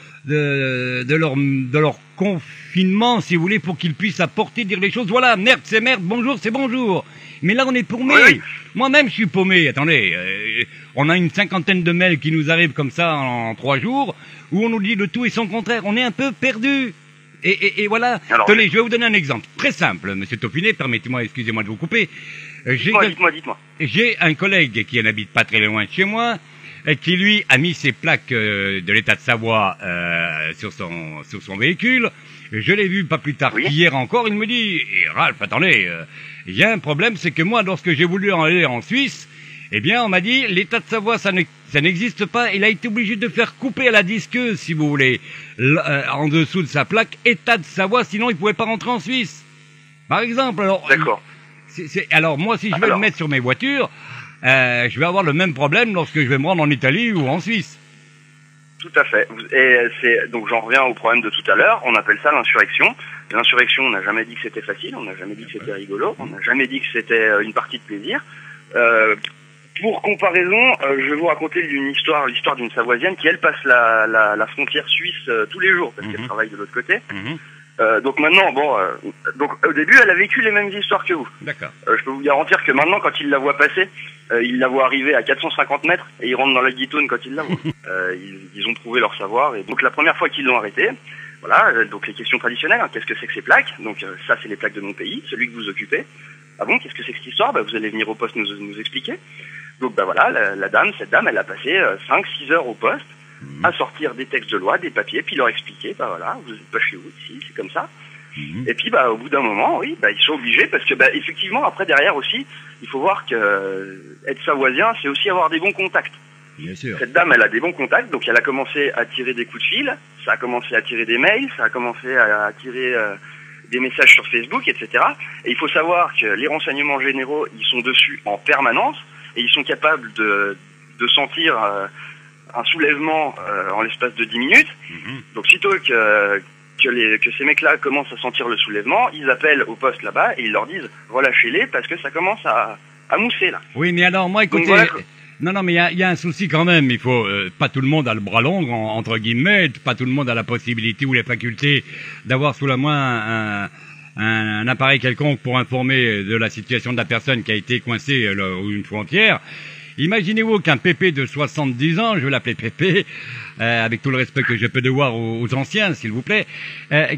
confinement, si vous voulez, pour qu'ils puissent apporter, dire les choses. Voilà, merde, c'est merde, bonjour, c'est bonjour. Mais là, on est paumé. Oui. Moi-même, je suis paumé. Attendez, on a une 50aine de mails qui nous arrivent comme ça en 3 jours, où on nous dit le tout et son contraire. On est un peu perdu. Et voilà. Alors, tenez, je vais vous donner un exemple très simple, Monsieur Taufinet. Permettez-moi, excusez-moi de vous couper. Dites-moi. J'ai un collègue qui n'habite pas très loin de chez moi, qui lui a mis ses plaques de l'État de Savoie sur son véhicule. Je l'ai vu pas plus tard qu'hier encore. Il me dit, Ralph, attendez, il y a un problème, c'est que moi, lorsque j'ai voulu aller en Suisse, eh bien, on m'a dit, l'État de Savoie, ça n'existe pas. Il a été obligé de faire couper à la disqueuse, si vous voulez, en dessous de sa plaque, État de Savoie, sinon il pouvait pas rentrer en Suisse. Par exemple, alors... D'accord. Alors moi, si je vais le mettre sur mes voitures, je vais avoir le même problème lorsque je vais me rendre en Italie ou en Suisse. Tout à fait. Et donc j'en reviens au problème de tout à l'heure. On appelle ça l'insurrection. L'insurrection, on n'a jamais dit que c'était facile, on n'a jamais dit que c'était rigolo, on n'a jamais dit que c'était une partie de plaisir. Pour comparaison, je vais vous raconter l'histoire d'une Savoisienne qui, elle, passe la frontière suisse tous les jours parce qu'elle travaille de l'autre côté. Donc maintenant, donc au début, elle a vécu les mêmes histoires que vous. D'accord. Je peux vous garantir que maintenant, quand il la voit passer, il la voit arriver à 450 mètres et ils rentrent dans la guitoune quand ils la voient. Ils ont prouvé leur savoir. Et donc la première fois qu'ils l'ont arrêté, voilà, donc les questions traditionnelles, hein, qu'est-ce que c'est que ces plaques? Donc ça, c'est les plaques de mon pays, celui que vous occupez. Ah bon, qu'est-ce que c'est que cette histoire? Vous allez venir au poste nous expliquer. Donc voilà, cette dame, elle a passé 5-6 heures au poste à sortir des textes de loi, des papiers, puis leur expliquer, voilà, vous n'êtes pas chez vous ici, c'est comme ça. Et puis au bout d'un moment, oui, ils sont obligés parce que effectivement, après derrière aussi, il faut voir que être savoisien, c'est aussi avoir des bons contacts. Bien sûr. Cette dame, elle a des bons contacts, donc elle a commencé à tirer des coups de fil, ça a commencé à tirer des mails, ça a commencé à tirer des messages sur Facebook, etc. Et il faut savoir que les renseignements généraux, ils sont dessus en permanence et ils sont capables de sentir un soulèvement en l'espace de 10 minutes. Donc sitôt que que ces mecs-là commencent à sentir le soulèvement, ils appellent au poste là-bas et ils leur disent relâchez-les parce que ça commence à mousser là. Oui, mais alors moi, écoutez, Donc, voilà. non, mais il y a un souci quand même. Il faut pas tout le monde a le bras long entre guillemets, pas tout le monde a la possibilité ou les facultés d'avoir sous la main un appareil quelconque pour informer de la situation de la personne qui a été coincée ou une frontière. Imaginez-vous qu'un pépé de 70 ans, je vais l'appeler pépé, avec tout le respect que je peux devoir aux anciens, s'il vous plaît,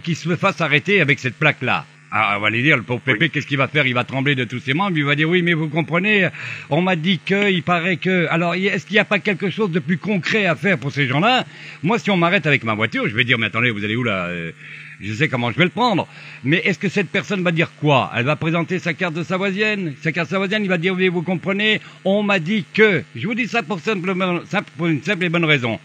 qui se fasse arrêter avec cette plaque-là. Ah, on va lui dire, le pauvre pépé, oui. Qu'est-ce qu'il va faire? Il va trembler de tous ses membres, il va dire, oui, mais vous comprenez, on m'a dit que, il paraît que... Alors, est-ce qu'il n'y a pas quelque chose de plus concret à faire pour ces gens-là? Moi, si on m'arrête avec ma voiture, je vais dire, mais attendez, vous allez où là? Je sais comment je vais le prendre. Mais est-ce que cette personne va dire quoi? Elle va présenter sa carte de savoisienne. Sa carte savoisienne, il va dire, oui, vous comprenez, on m'a dit que... Je vous dis ça pour une simple et bonne raison.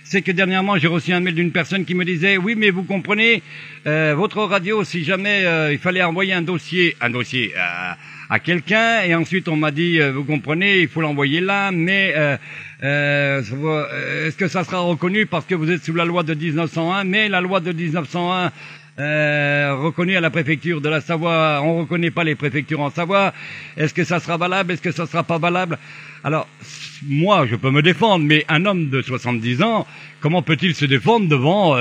C'est que dernièrement, j'ai reçu un mail d'une personne qui me disait, oui, mais vous comprenez, votre radio, si jamais il fallait envoyer un dossier à quelqu'un, et ensuite on m'a dit, vous comprenez, il faut l'envoyer là, mais est-ce que ça sera reconnu parce que vous êtes sous la loi de 1901, mais la loi de 1901 reconnue à la préfecture de la Savoie, on reconnaît pas les préfectures en Savoie, est-ce que ça sera valable, est-ce que ça sera pas valable? Alors, moi, je peux me défendre, mais un homme de 70 ans, comment peut-il se défendre devant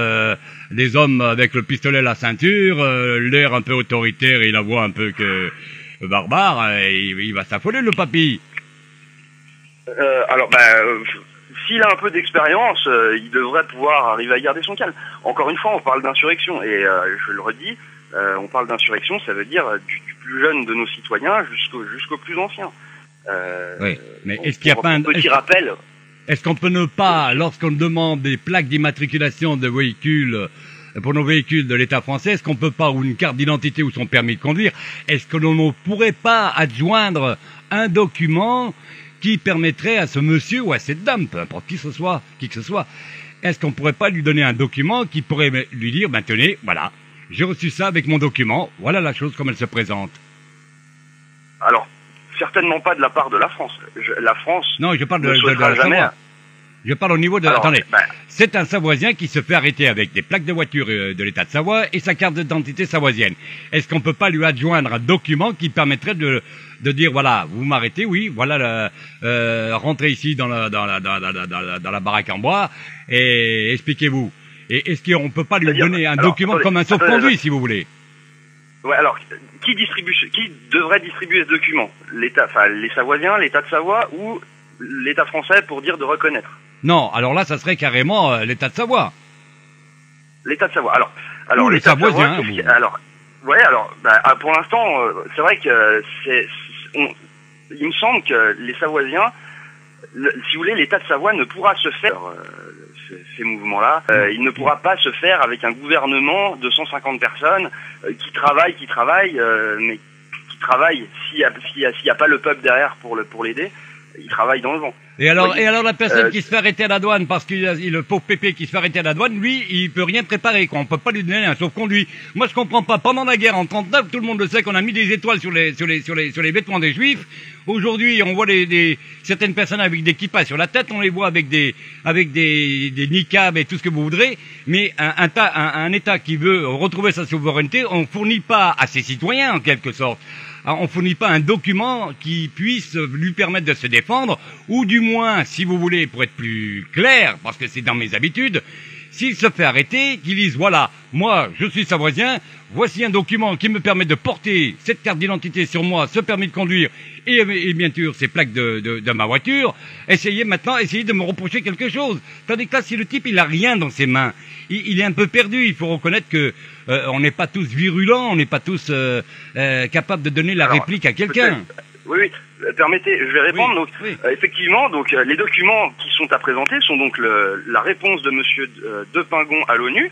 des hommes avec le pistolet à la ceinture, l'air un peu autoritaire et la voix un peu que barbare, il va s'affoler, le papy. S'il a un peu d'expérience, il devrait pouvoir arriver à garder son calme. Encore une fois, on parle d'insurrection, et je le redis, on parle d'insurrection, ça veut dire du plus jeune de nos citoyens jusqu'au plus ancien. Oui, mais est-ce qu'il n'y a pas un petit rappel? Est-ce qu'on peut ne pas, lorsqu'on demande des plaques d'immatriculation de véhicules, pour nos véhicules de l'État français, est-ce qu'on peut pas, ou une carte d'identité ou son permis de conduire, est-ce que l'on ne pourrait pas adjoindre un document qui permettrait à ce monsieur ou à cette dame, peu importe qui que ce soit, est-ce qu'on pourrait pas lui donner un document qui pourrait lui dire, ben tenez, voilà, j'ai reçu ça avec mon document, voilà la chose comme elle se présente. Alors, certainement pas de la part de la France. La France. Non, je parle de la Savoie. Je parle au niveau de... Alors, attendez, c'est un Savoisien qui se fait arrêter avec des plaques de voiture de l'État de Savoie et sa carte d'identité savoisienne. Est-ce qu'on peut pas lui adjoindre un document qui permettrait de dire, voilà, vous m'arrêtez, oui, voilà, rentrez ici dans la baraque en bois et expliquez-vous. Et est-ce qu'on peut pas lui donner un document comme un sauf-conduit, si vous voulez? Ouais, alors, qui devrait distribuer ce document? L'État, enfin, les Savoisiens, l'État de Savoie ou l'État français pour dire de reconnaître? Non, alors là, ça serait carrément l'État de Savoie. L'État de Savoie. Alors l'État de Savoie, pour l'instant, c'est vrai que il me semble que les Savoisiens, si vous voulez, l'État de Savoie ne pourra se faire ces mouvements-là. Il ne pourra pas se faire avec un gouvernement de 150 personnes qui travaillent, mais qui travaillent s'il y a pas le peuple derrière pour l'aider. Il travaille dans le vent. Et alors la personne qui se fait arrêter à la douane parce qu'il le pauvre pépé qui se fait arrêter à la douane, lui, il peut rien préparer, quoi. On peut pas lui donner un sauf-conduit. Moi, je comprends pas. Pendant la guerre en 39, tout le monde le sait qu'on a mis des étoiles sur les vêtements des Juifs. Aujourd'hui, on voit certaines personnes avec des kippas sur la tête, on les voit avec des niqabs et tout ce que vous voudrez. Mais un État qui veut retrouver sa souveraineté, on fournit pas à ses citoyens, en quelque sorte. Alors, on fournit pas un document qui puisse lui permettre de se défendre, ou du moins, si vous voulez, pour être plus clair, parce que c'est dans mes habitudes, s'il se fait arrêter, qu'il dise, voilà, moi, je suis Savoisien, voici un document qui me permet de porter cette carte d'identité sur moi, ce permis de conduire, et bien sûr, ces plaques de ma voiture, essayez de me reprocher quelque chose. Tandis que là, si le type, il a rien dans ses mains, il est un peu perdu, il faut reconnaître que on n'est pas tous virulents, on n'est pas tous capables de donner la réplique à quelqu'un. Oui, permettez, je vais répondre. Donc, effectivement, donc les documents qui sont à présenter sont donc la réponse de Monsieur Depingon à l'ONU,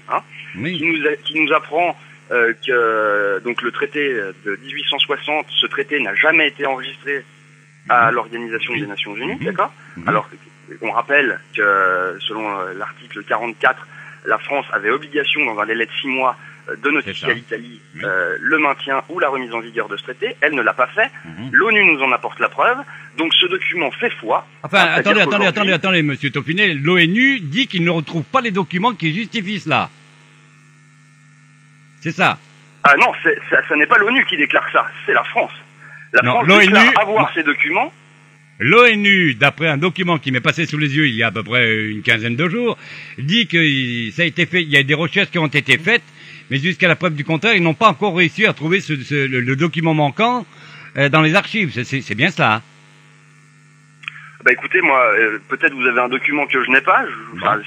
qui nous apprend que donc le traité de 1860, ce traité n'a jamais été enregistré à l'Organisation des Nations Unies, d'accord? Alors, on rappelle que selon l'article 44, la France avait obligation dans un délai de 6 mois de notifier à l'Italie le maintien ou la remise en vigueur de ce traité. Elle ne l'a pas fait. L'ONU nous en apporte la preuve. Donc ce document fait foi. Enfin, attendez, monsieur Taufinet. L'ONU dit qu'il ne retrouve pas les documents qui justifient cela. C'est ça. Ah non, ça n'est pas l'ONU qui déclare ça, c'est la France. La Non, France l'ONU déclare avoir ces documents. L'ONU, d'après un document qui m'est passé sous les yeux il y a à peu près une quinzaine de jours, dit que ça a été fait, il y a des recherches qui ont été faites, mais jusqu'à la preuve du contraire, ils n'ont pas encore réussi à trouver le document manquant dans les archives. C'est bien cela. Hein. Bah écoutez, moi, peut-être vous avez un document que je n'ai pas.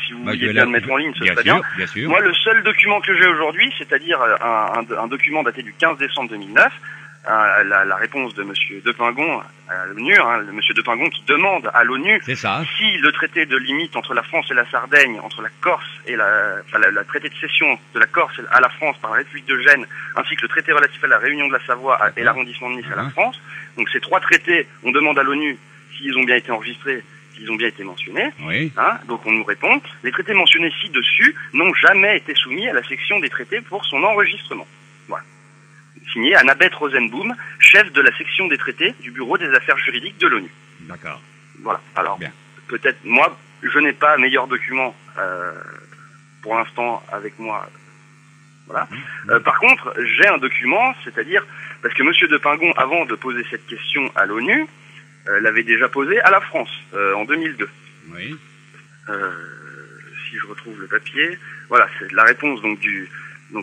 Si vous vouliez bien le mettre en ligne, ce serait bien. Bien sûr. Moi, le seul document que j'ai aujourd'hui, c'est-à-dire un document daté du 15 décembre 2009, la réponse de Monsieur Depingon à l'ONU, Monsieur Depingon qui demande à l'ONU si le traité de limite entre la France et la Sardaigne, entre la Corse et la traité de cession de la Corse à la France par la République de Gênes, ainsi que le traité relatif à la Réunion de la Savoie et l'arrondissement de Nice à la France. Donc ces trois traités, on demande à l'ONU s'ils ont bien été enregistrés, s'ils ont bien été mentionnés. Oui. Donc on nous répond, les traités mentionnés ci-dessus n'ont jamais été soumis à la section des traités pour son enregistrement. Voilà. Signé Annabeth Rosenboom, chef de la section des traités du Bureau des affaires juridiques de l'ONU. D'accord. Voilà. Alors, peut-être, moi, je n'ai pas meilleur document pour l'instant avec moi. Voilà. Par contre, j'ai un document, c'est-à-dire, parce que Monsieur Depingon, avant de poser cette question à l'ONU, l'avait déjà posée à la France, en 2002. Oui. Si je retrouve le papier, voilà, c'est la réponse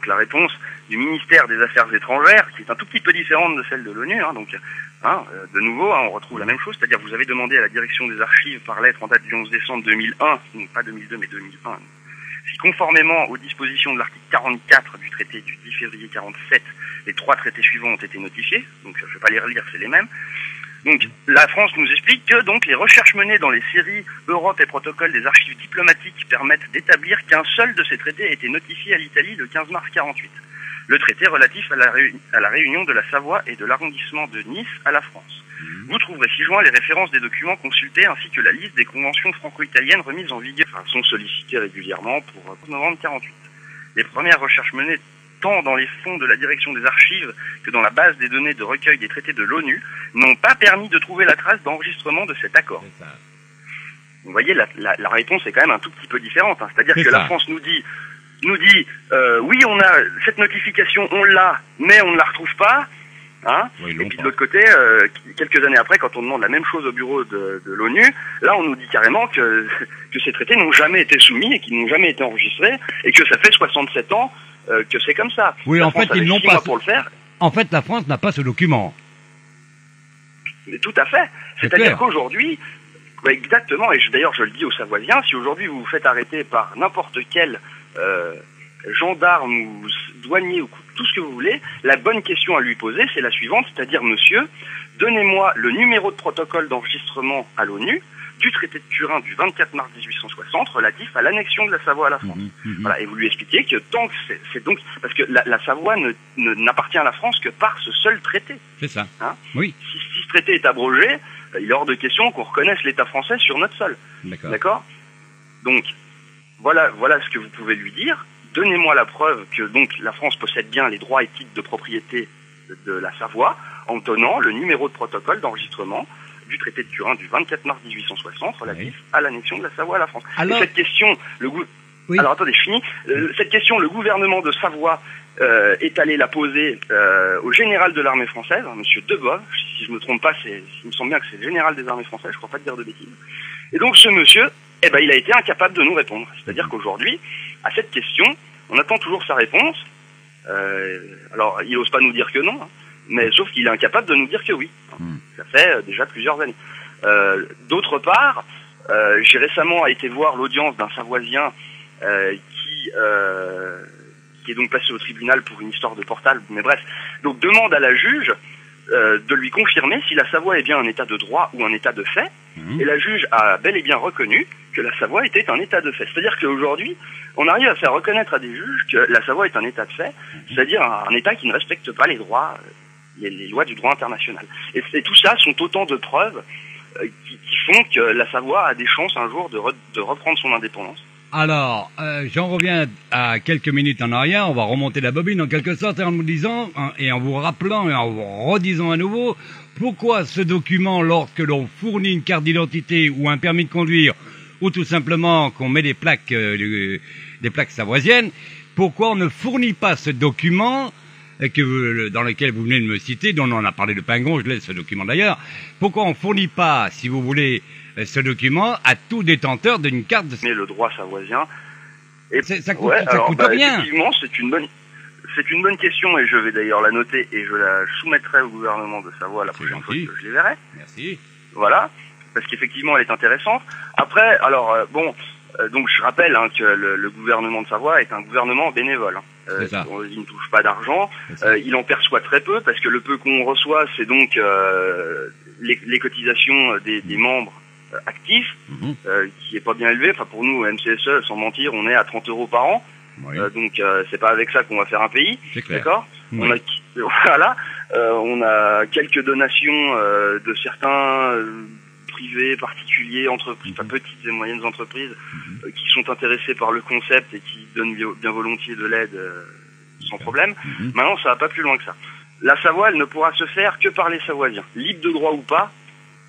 la réponse du ministère des Affaires étrangères, qui est un tout petit peu différente de celle de l'ONU. De nouveau, on retrouve la même chose, c'est-à-dire vous avez demandé à la direction des archives par lettre en date du 11 décembre 2001, donc pas 2002 mais 2001, si conformément aux dispositions de l'article 44 du traité du 10 février 47, les trois traités suivants ont été notifiés, donc je ne vais pas les relire, c'est les mêmes. Donc, la France nous explique que donc les recherches menées dans les séries Europe et protocoles des archives diplomatiques permettent d'établir qu'un seul de ces traités a été notifié à l'Italie le 15 mars 48. Le traité relatif à la réunion de la Savoie et de l'arrondissement de Nice à la France. Vous trouverez ci-joint les références des documents consultés ainsi que la liste des conventions franco-italiennes remises en vigueur sont sollicitées régulièrement pour novembre 48. Les premières recherches menées tant dans les fonds de la direction des archives que dans la base des données de recueil des traités de l'ONU, n'ont pas permis de trouver la trace d'enregistrement de cet accord. Vous voyez, la réponse est quand même un tout petit peu différente. C'est-à-dire que la France nous dit oui, on a cette notification, on l'a, mais on ne la retrouve pas. Et puis de l'autre côté, quelques années après, quand on demande la même chose au bureau de l'ONU, là on nous dit carrément que ces traités n'ont jamais été soumis et qu'ils n'ont jamais été enregistrés et que ça fait 67 ans que c'est comme ça. Oui, en fait, ils n'ont pas pour le faire. En fait, la France n'a pas ce document. Mais tout à fait. C'est-à-dire qu'aujourd'hui, exactement, et d'ailleurs je le dis aux Savoisiens, si aujourd'hui vous vous faites arrêter par n'importe quel gendarme ou douanier ou tout ce que vous voulez, la bonne question à lui poser, c'est la suivante, c'est-à-dire, monsieur, donnez-moi le numéro de protocole d'enregistrement à l'ONU du traité de Turin du 24 mars 1860 relatif à l'annexion de la Savoie à la France. Voilà, et vous lui expliquez que tant que c'est donc parce que la Savoie n'appartient à la France que par ce seul traité. C'est ça. Oui. Si ce traité est abrogé, il est hors de question qu'on reconnaisse l'État français sur notre sol. D'accord. Donc voilà ce que vous pouvez lui dire. Donnez-moi la preuve que donc la France possède bien les droits et titres de propriété de la Savoie en donnant le numéro de protocole d'enregistrement du traité de Turin du 24 mars 1860 relatif à l'annexion de la Savoie à la France. Et cette question, alors attendez, je finis. Cette question, le gouvernement de Savoie est allé la poser au général de l'armée française, monsieur Debove, si je me trompe pas, il me semble bien que c'est le général des armées françaises, je crois pas te dire de bêtises. Et donc ce monsieur, il a été incapable de nous répondre. C'est-à-dire qu'aujourd'hui, à cette question, on attend toujours sa réponse. Alors, il n'ose pas nous dire que non, mais sauf qu'il est incapable de nous dire que oui. Ça fait déjà plusieurs années. D'autre part, j'ai récemment été voir l'audience d'un Savoisien qui est donc passé au tribunal pour une histoire de portable, mais bref. Donc demande à la juge de lui confirmer si la Savoie est bien un état de droit ou un état de fait, et la juge a bel et bien reconnu que la Savoie était un état de fait. C'est-à-dire qu'aujourd'hui, on arrive à faire reconnaître à des juges que la Savoie est un état de fait, c'est-à-dire un état qui ne respecte pas les droits, les lois du droit international. Et tout ça sont autant de preuves qui font que la Savoie a des chances un jour de reprendre son indépendance. Alors, j'en reviens à quelques minutes en arrière, on va remonter la bobine en quelque sorte en nous disant, et en vous rappelant et en vous redisant à nouveau, pourquoi ce document, lorsque l'on fournit une carte d'identité ou un permis de conduire, ou tout simplement qu'on met des plaques savoisiennes, pourquoi on ne fournit pas ce document dans lequel vous venez de me citer, dont on a parlé de Pingon, je laisse ce document d'ailleurs. Pourquoi on ne fournit pas, si vous voulez, ce document à tout détenteur d'une carte de... Mais le droit savoisien... Et ça coûte rien. Effectivement, c'est une bonne question, et je vais d'ailleurs la noter et je la soumettrai au gouvernement de Savoie la prochaine fois que je les verrai. Merci. Voilà, parce qu'effectivement, elle est intéressante. Après, alors, donc je rappelle que le gouvernement de Savoie est un gouvernement bénévole. Il ne touche pas d'argent, il en perçoit très peu, parce que le peu qu'on reçoit, c'est donc les cotisations des membres actifs, qui est pas bien élevé. Enfin, pour nous, MCSE, sans mentir, on est à 30 € par an. Oui. Donc c'est pas avec ça qu'on va faire un pays, d'accord. Oui. On a quelques donations de certains privés, particuliers, entreprises, petites et moyennes entreprises qui sont intéressés par le concept et qui donnent bien volontiers de l'aide sans problème. Maintenant, ça va pas plus loin que ça. La Savoie, elle ne pourra se faire que par les Savoisiens, libre de droit ou pas.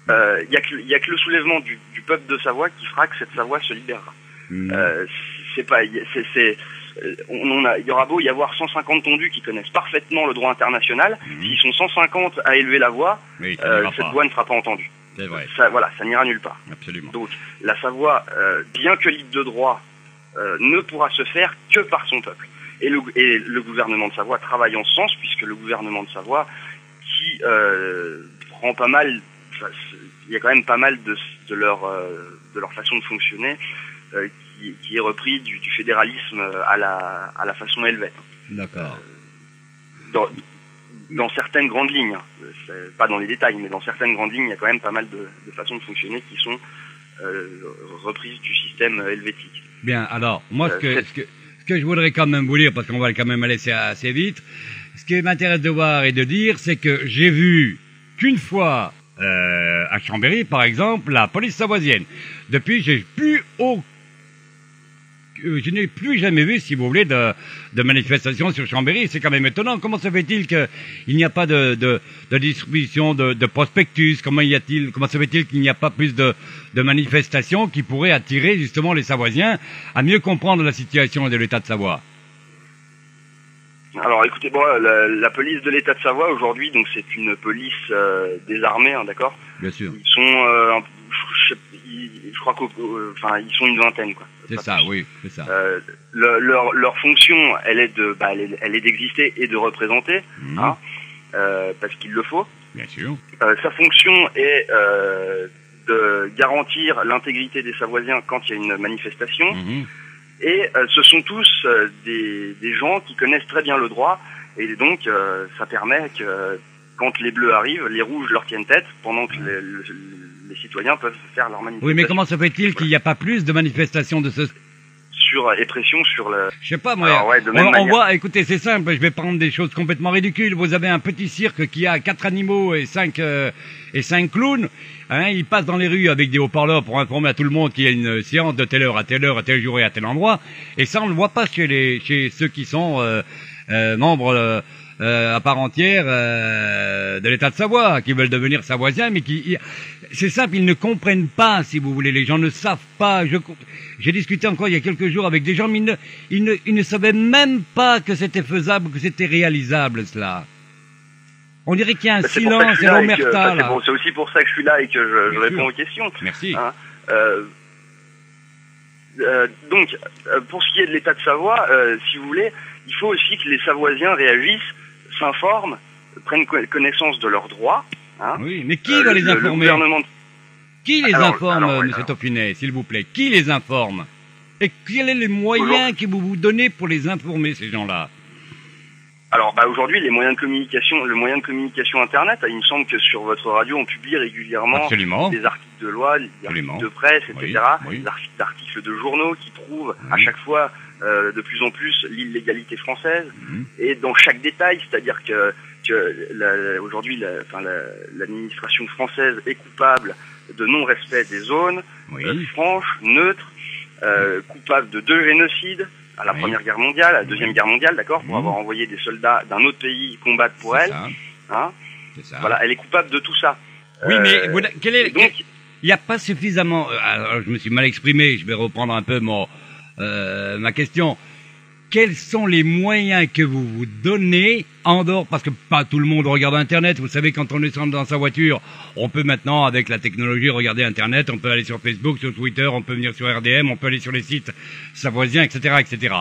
Il y a que le soulèvement du peuple de Savoie qui fera que cette Savoie se libérera. Il y aura beau y avoir 150 tondus qui connaissent parfaitement le droit international, s'ils sont 150 à élever la voix, cette voix ne sera pas entendue. C'est vrai. Ça n'ira nulle part. Absolument. Donc la Savoie, bien que libre de droit, ne pourra se faire que par son peuple. Et le gouvernement de Savoie travaille en ce sens, puisque le gouvernement de Savoie, qui prend pas mal, il y a quand même pas mal de leur façon de fonctionner, qui est repris du fédéralisme à la façon helvète. D'accord. Dans certaines grandes lignes, pas dans les détails, mais dans certaines grandes lignes, il y a quand même pas mal de façons de fonctionner qui sont reprises du système helvétique. Bien, alors, moi, ce que je voudrais quand même vous dire, parce qu'on va quand même aller assez vite, ce qui m'intéresse de voir et de dire, c'est que j'ai vu qu'une fois à Chambéry, par exemple, la police savoisienne. Depuis, je n'ai plus jamais vu, si vous voulez, de manifestation sur Chambéry. C'est quand même étonnant. Comment se fait-il qu'il n'y a pas de distribution de prospectus? Comment se fait-il qu'il n'y a pas plus de manifestations qui pourraient attirer justement les Savoisiens à mieux comprendre la situation de l'État de Savoie? Alors écoutez, la police de l'État de Savoie aujourd'hui, donc c'est une police des armées, d'accord. Bien sûr. Ils sont, je crois ils sont une vingtaine, quoi. C'est ça, oui, c'est ça. Leur fonction, elle est d'exister et de représenter, parce qu'il le faut. Bien sûr. Sa fonction est de garantir l'intégrité des Savoisiens quand il y a une manifestation. Et ce sont tous des gens qui connaissent très bien le droit, et donc ça permet que quand les bleus arrivent, les rouges leur tiennent tête pendant que les citoyens peuvent faire leur manifestation. Oui, mais comment se fait-il qu'il n'y a pas plus de manifestations de ce... Et pression sur le... Je sais pas, moi. Alors, on voit, écoutez, c'est simple, je vais prendre des choses complètement ridicules. Vous avez un petit cirque qui a 4 animaux et 5 clowns. Ils passent dans les rues avec des haut-parleurs pour informer à tout le monde qu'il y a une séance de telle heure, à tel jour et à tel endroit. Et ça, on ne le voit pas chez ceux qui sont membres à part entière de l'État de Savoie, qui veulent devenir savoisiens, mais c'est simple, ils ne comprennent pas, si vous voulez, les gens ne savent pas. J'ai discuté encore il y a quelques jours avec des gens, mais ils ne savaient même pas que c'était faisable, que c'était réalisable, cela. On dirait qu'il y a un silence et l'omerta, là. C'est aussi pour ça que je suis là et que je réponds aux questions. Merci. Donc, pour ce qui est de l'État de Savoie, si vous voulez, il faut aussi que les Savoisiens réagissent, s'informent, prennent connaissance de leurs droits. Oui, mais qui va les informer? Qui les informe, M. Taufinet, s'il vous plaît? Qui les informe? Et quels sont les moyens que vous donnez pour les informer, ces gens-là? Alors, aujourd'hui, le moyen de communication Internet, il me semble que sur votre radio, on publie régulièrement des articles de loi, des articles de presse, etc., des articles de journaux qui prouvent à chaque fois de plus en plus l'illégalité française, et dans chaque détail, c'est-à-dire que aujourd'hui, l'administration française est coupable de non-respect des zones franches, neutres, coupable de 2 génocides, à la Première Guerre mondiale, à la Deuxième Guerre mondiale, d'accord, pour avoir envoyé des soldats d'un autre pays combattre pour elle. C'est ça. Voilà, elle est coupable de tout ça. Oui, mais il n'y a pas suffisamment... alors, je me suis mal exprimé, je vais reprendre un peu ma question. quels sont les moyens que vous vous donnez en dehors, parce que pas tout le monde regarde Internet. Vous savez, quand on est dans sa voiture, on peut maintenant, avec la technologie, regarder Internet. On peut aller sur Facebook, sur Twitter, on peut venir sur RDM, on peut aller sur les sites savoisiens, etc., etc.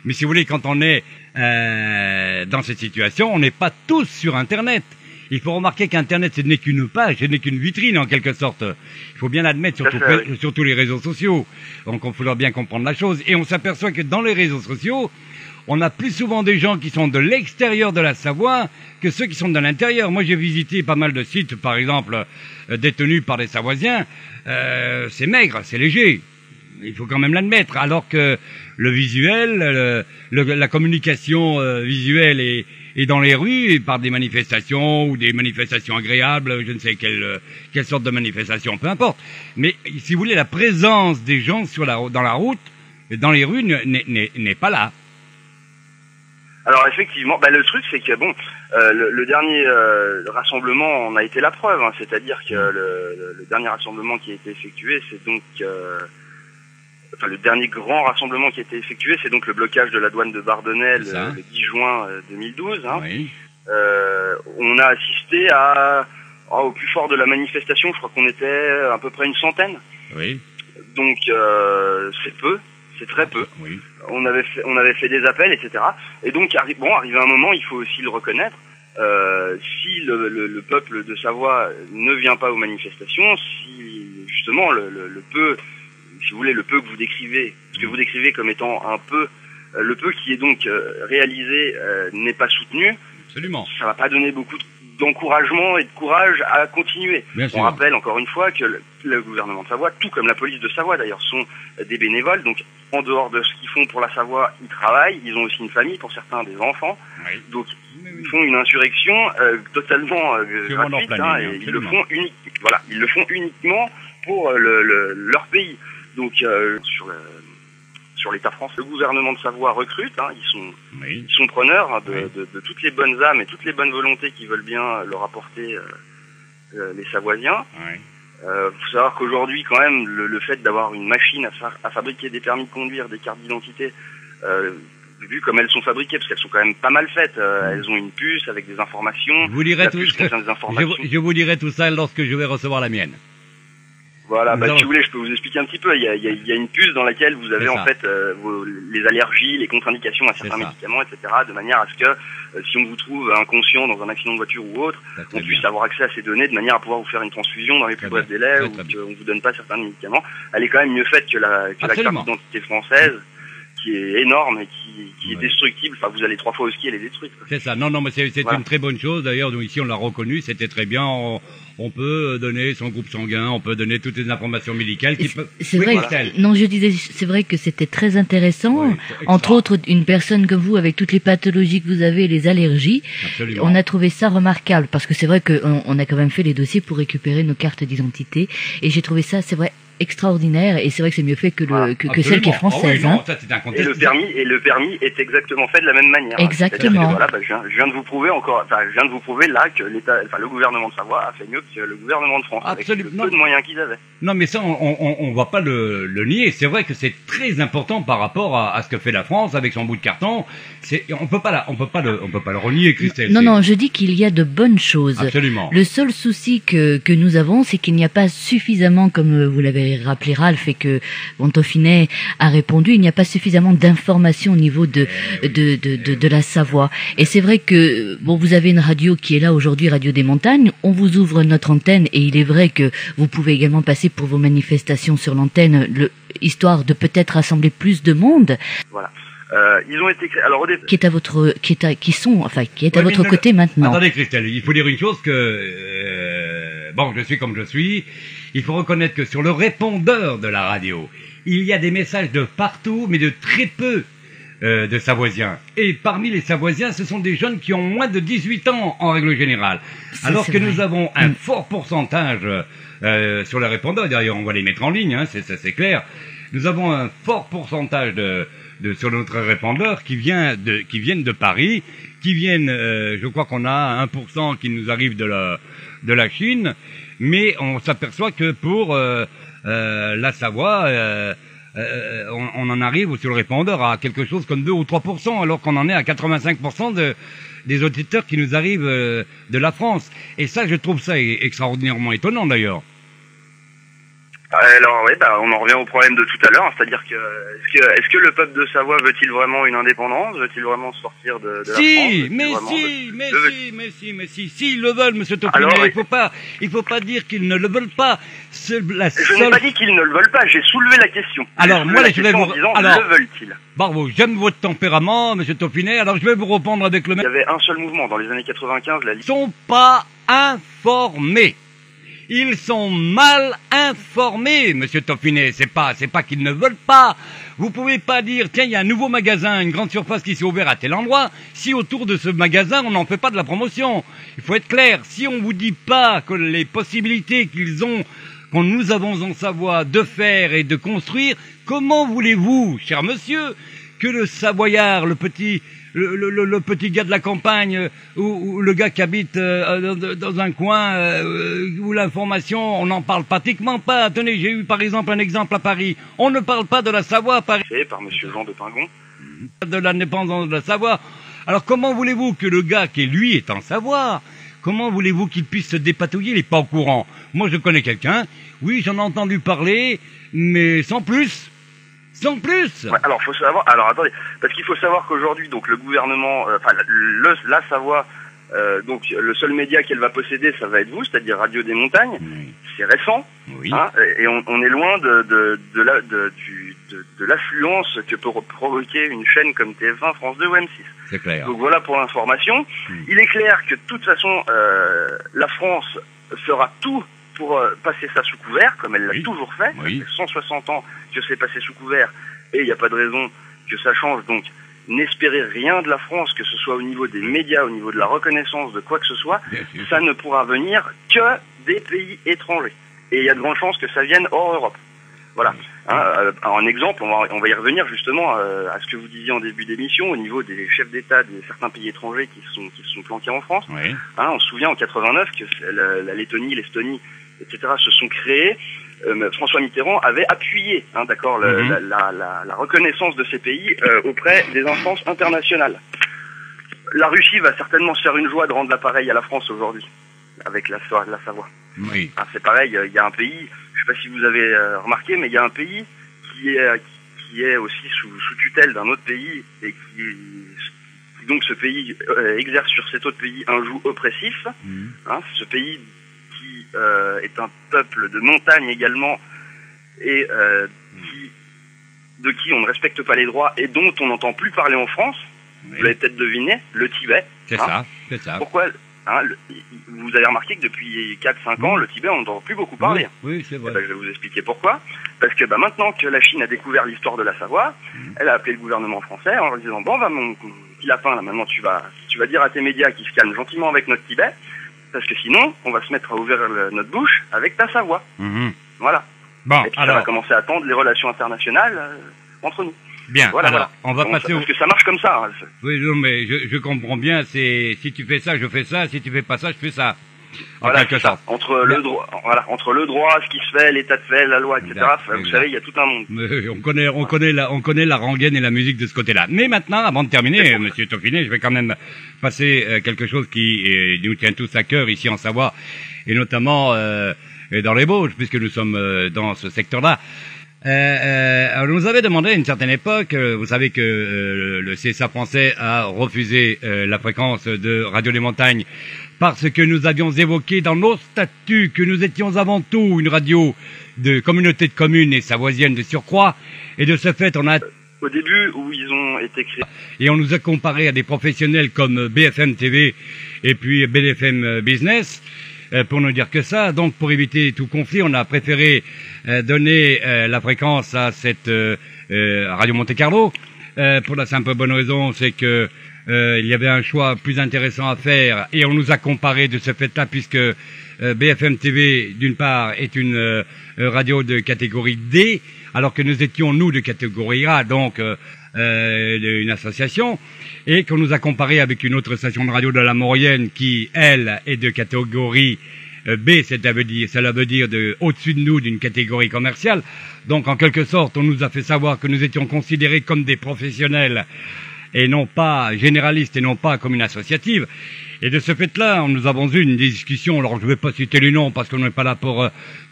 Mais si vous voulez, quand on est dans cette situation, on n'est pas tous sur Internet. Il faut remarquer qu'Internet, ce n'est qu'une page, ce n'est qu'une vitrine en quelque sorte. Il faut bien l'admettre, sur tous les réseaux sociaux. Donc il faudra bien comprendre la chose. Et on s'aperçoit que dans les réseaux sociaux, on a plus souvent des gens qui sont de l'extérieur de la Savoie que ceux qui sont de l'intérieur. Moi, j'ai visité pas mal de sites, par exemple, détenus par des Savoisiens. C'est maigre, c'est léger. Il faut quand même l'admettre. Alors que le visuel, la communication visuelle et dans les rues, par des manifestations ou des manifestations agréables, je ne sais quelle sorte de manifestation, peu importe. Mais si vous voulez, la présence des gens dans la route, dans les rues, n'est pas là. Alors effectivement, le truc c'est que le dernier rassemblement en a été la preuve, hein, c'est-à-dire que le dernier rassemblement qui a été effectué, c'est donc le dernier grand rassemblement qui a été effectué, c'est donc le blocage de la douane de Bardonnay le 10 juin 2012. Hein. Oui. On a assisté au plus fort de la manifestation, je crois qu'on était à peu près une centaine. Oui. Donc c'est peu, c'est très peu. Oui. On avait fait des appels, etc. Et donc arrivé un moment, il faut aussi le reconnaître. Si le peuple de Savoie ne vient pas aux manifestations, si justement le peu, si vous voulez, le peu que vous décrivez, ce que vous décrivez comme étant un peu, le peu qui est donc réalisé n'est pas soutenu. Absolument. Ça va pas donner beaucoup d'encouragement et de courage à continuer. On rappelle encore une fois que le gouvernement de Savoie, tout comme la police de Savoie d'ailleurs, sont des bénévoles. Donc en dehors de ce qu'ils font pour la Savoie, ils travaillent. Ils ont aussi une famille, pour certains des enfants. Oui. Donc ils font une insurrection totalement gratuite. Et ils le font ils le font uniquement pour leur pays. Donc sur l'État français, le gouvernement de Savoie recrute, hein, ils sont preneurs de toutes les bonnes âmes et toutes les bonnes volontés qui veulent bien leur apporter les Savoisiens. Oui. Faut savoir qu'aujourd'hui, quand même, le fait d'avoir une machine à fabriquer des permis de conduire, des cartes d'identité, vu comme elles sont fabriquées, parce qu'elles sont quand même pas mal faites, elles ont une puce avec des informations. Je vous dirai tout ça lorsque je vais recevoir la mienne. Voilà, si vous voulez, je peux vous expliquer un petit peu. Il y a une puce dans laquelle vous avez en fait les allergies, les contre-indications à certains médicaments, etc., de manière à ce que si on vous trouve inconscient dans un accident de voiture ou autre, on puisse avoir accès à ces données de manière à pouvoir vous faire une transfusion dans les plus brefs délais ou qu'on vous donne pas certains médicaments. Elle est quand même mieux faite que la carte d'identité française, qui est énorme et qui est destructible. Enfin, vous allez 3 fois au ski, elle est détruite. C'est ça. Non, mais c'est une très bonne chose. D'ailleurs, nous ici, on l'a reconnu. C'était très bien. On peut donner son groupe sanguin, on peut donner toutes les informations médicales qui peuvent... C'est vrai. Non, je disais, c'est vrai que c'était très intéressant. Entre autres, une personne comme vous, avec toutes les pathologies que vous avez, les allergies. Absolument. On a trouvé ça remarquable parce que c'est vrai qu'on a quand même fait les dossiers pour récupérer nos cartes d'identité. Et j'ai trouvé ça, c'est vrai, extraordinaire, et c'est vrai que c'est mieux fait que celle qui est française. Non, ça, et le permis est exactement fait de la même manière. Exactement. Voilà, je viens de vous prouver là que le gouvernement de Savoie a fait mieux que le gouvernement de France. Absolument. Avec le peu de moyens qu'ils avaient. Non, mais ça, on va pas le nier. C'est vrai que c'est très important par rapport à ce que fait la France avec son bout de carton. On peut pas le renier, Christelle. Non, je dis qu'il y a de bonnes choses. Absolument. Le seul souci que nous avons, c'est qu'il n'y a pas suffisamment, comme vous l'avez rappelé Ralph et que Dauphiné a répondu, il n'y a pas suffisamment d'informations au niveau de la Savoie. Et c'est vrai que vous avez une radio qui est là aujourd'hui, Radio des Montagnes. On vous ouvre notre antenne et il est vrai que vous pouvez également passer pour vos manifestations sur l'antenne, histoire de peut-être rassembler plus de monde. Voilà. Ils ont été qui est à votre côté maintenant. Attendez, Christelle, il faut dire une chose je suis comme je suis. Il faut reconnaître que sur le répondeur de la radio, il y a des messages de partout, mais de très peu de Savoisiens. Et parmi les Savoisiens, ce sont des jeunes qui ont moins de 18 ans en règle générale. Alors que nous avons un fort pourcentage sur le répondeur, d'ailleurs on va les mettre en ligne, hein, c'est clair. Nous avons un fort pourcentage sur notre répondeur qui viennent de Paris, qui viennent, je crois qu'on a 1% qui nous arrive de la Chine, mais on s'aperçoit que pour la Savoie, on en arrive sur le répondeur à quelque chose comme 2 ou 3%, alors qu'on en est à 85% des auditeurs qui nous arrivent de la France. Et ça, je trouve ça extraordinairement étonnant d'ailleurs. Alors oui, on en revient au problème de tout à l'heure, c'est-à-dire que est-ce que le peuple de Savoie veut-il vraiment une indépendance, veut-il vraiment sortir de la France? S'ils le veulent, monsieur Taupinet, oui. il faut pas dire qu'ils ne le veulent pas. Je n'ai pas dit qu'ils ne le veulent pas, j'ai soulevé la question. Alors moi, je vais vous le veulent-ils? Bravo, j'aime votre tempérament, monsieur Taupinet. Alors je vais vous répondre avec le même. Il y avait un seul mouvement dans les années 95, Ils sont pas informés. Ils sont mal informés, monsieur Taupinet. C'est pas qu'ils ne veulent pas. Vous pouvez pas dire, tiens, il y a un nouveau magasin, une grande surface qui s'est ouverte à tel endroit, si autour de ce magasin, on n'en fait pas de la promotion. Il faut être clair. Si on vous dit pas que les possibilités qu'on nous avons en Savoie de faire et de construire, comment voulez-vous, cher monsieur, que le Savoyard, le petit gars de la campagne ou le gars qui habite dans un coin où l'information, on n'en parle pratiquement pas. Tenez, j'ai eu par exemple un exemple à Paris. On ne parle pas de la Savoie à Paris. Par monsieur Jean de Pingon. De l'indépendance de la Savoie. Alors comment voulez-vous que le gars qui lui est en Savoie, comment voulez-vous qu'il puisse se dépatouiller? Il n'est pas au courant. Moi je connais quelqu'un, oui j'en ai entendu parler, mais sans plus. Sans plus. Ouais, alors faut savoir. Alors attendez, parce qu'il faut savoir qu'aujourd'hui, donc le gouvernement, la Savoie, donc le seul média qu'elle va posséder, ça va être vous, c'est-à-dire Radio des Montagnes. Oui. C'est récent. Oui. Hein, et on est loin de l'affluence que peut provoquer une chaîne comme TF1, France 2 ou M6. C'est clair. Donc voilà pour l'information. Il est clair que de toute façon, la France fera tout pour passer ça sous couvert, comme elle l'a toujours fait. Oui. Ça fait 160 ans que c'est passé sous couvert, et il n'y a pas de raison que ça change. Donc, n'espérez rien de la France, que ce soit au niveau des médias, au niveau de la reconnaissance, de quoi que ce soit. Ça ne pourra venir que des pays étrangers. Et il y a de grandes chances que ça vienne hors Europe. Voilà. Un exemple, on va y revenir justement à ce que vous disiez en début d'émission, au niveau des chefs d'État de certains pays étrangers qui se sont planqués en France. Oui. On se souvient en 89 que la Lettonie, l'Estonie, etc. se sont créés. François Mitterrand avait appuyé, d'accord, la reconnaissance de ces pays auprès des instances internationales. La Russie va certainement se faire une joie de rendre l'appareil à la France aujourd'hui, avec la Savoie. Oui. C'est pareil, il y a un pays, je sais pas si vous avez remarqué, mais il y a un pays qui est aussi sous tutelle d'un autre pays et qui donc ce pays exerce sur cet autre pays un joug oppressif. Ce pays qui est un peuple de montagne également et de qui on ne respecte pas les droits et dont on n'entend plus parler en France. Vous l'avez peut-être deviné, le Tibet. C'est ça. Pourquoi vous avez remarqué que depuis 4-5 ans, le Tibet, on n'entend plus beaucoup parler. Oui, c'est vrai. Je vais vous expliquer pourquoi. Parce que maintenant que la Chine a découvert l'histoire de la Savoie, elle a appelé le gouvernement français en leur disant « Bon, mon petit lapin, là, maintenant tu vas dire à tes médias qu'ils se calment gentiment avec notre Tibet, parce que sinon, on va se mettre à ouvrir notre bouche avec ta Savoie. Voilà. Bon, et puis ça va commencer à tendre les relations internationales entre nous. Bien, voilà. On va passer parce que ça marche comme ça. Oui, non, mais je comprends bien, c'est si tu fais ça, je fais ça, si tu fais pas ça, je fais ça. Voilà, c'est ça. Entre le droit, ce qui se fait, l'état de fait, la loi, etc. Vous savez, il y a tout un monde. On connaît la rengaine et la musique de ce côté-là. Mais maintenant, avant de terminer, monsieur Taupinet, je vais quand même passer quelque chose qui nous tient tous à cœur ici en Savoie, et notamment dans les Bauges, puisque nous sommes dans ce secteur-là. On nous avait demandé à une certaine époque, vous savez que le CSA français a refusé la fréquence de Radio des Montagnes parce que nous avions évoqué dans nos statuts que nous étions avant tout une radio de communauté de communes et savoisienne de surcroît, et de ce fait on a... Au début où ils ont été créés. Et on nous a comparé à des professionnels comme BFM TV et puis BFM Business, pour ne dire que ça. Donc pour éviter tout conflit, on a préféré donner la fréquence à cette Radio Monte Carlo, pour la simple bonne raison, c'est que il y avait un choix plus intéressant à faire, et on nous a comparé de ce fait-là, puisque BFM TV, d'une part, est une radio de catégorie D, alors que nous étions, nous, de catégorie A, donc une association, et qu'on nous a comparé avec une autre station de radio de la Maurienne qui, elle, est de catégorie B, cela veut dire au-dessus de nous d'une catégorie commerciale. Donc en quelque sorte, on nous a fait savoir que nous étions considérés comme des professionnels et non pas généralistes et non pas comme une associative. Et de ce fait-là, nous avons eu une discussion, alors je ne vais pas citer les noms parce qu'on n'est pas là pour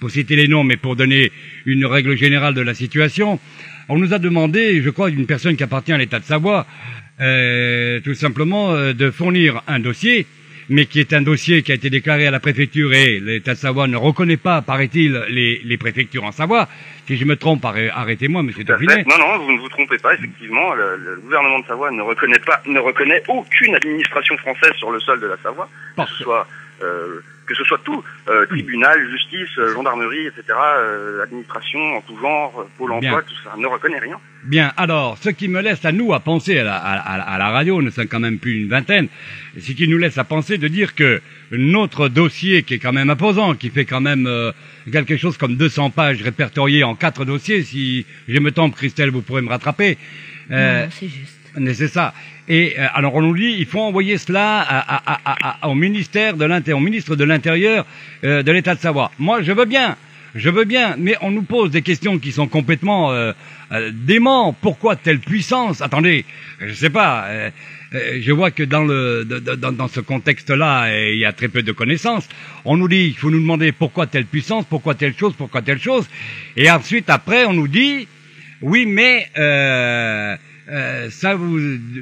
citer les noms, mais pour donner une règle générale de la situation. On nous a demandé, je crois, une personne qui appartient à l'État de Savoie, tout simplement de fournir un dossier, mais qui est un dossier qui a été déclaré à la préfecture et l'État de Savoie ne reconnaît pas, paraît-il, les préfectures en Savoie. Si je me trompe, arrêtez-moi, monsieur Dauphinet. Non, vous ne vous trompez pas, effectivement, le gouvernement de Savoie ne reconnaît aucune administration française sur le sol de la Savoie, que ce soit tout, tribunal, justice, gendarmerie, etc., administration en tout genre, Pôle emploi, tout ça, ne reconnaît rien. Bien, alors, ce qui me laisse à nous à penser à la radio, nous sommes quand même plus d'une vingtaine, ce qui nous laisse à penser de dire que notre dossier, qui est quand même imposant, qui fait quand même quelque chose comme 200 pages répertoriées en 4 dossiers, si je me trompe, Christelle, vous pourrez me rattraper. Non, c'est juste. C'est ça. Et alors on nous dit, il faut envoyer cela au ministre de l'Intérieur de l'État de Savoie. Moi, je veux bien, mais on nous pose des questions qui sont complètement démentes. Pourquoi telle puissance? Attendez, je sais pas. Je vois que dans ce contexte-là, il y a très peu de connaissances. On nous dit, il faut nous demander pourquoi telle puissance, pourquoi telle chose, et ensuite après on nous dit, oui, mais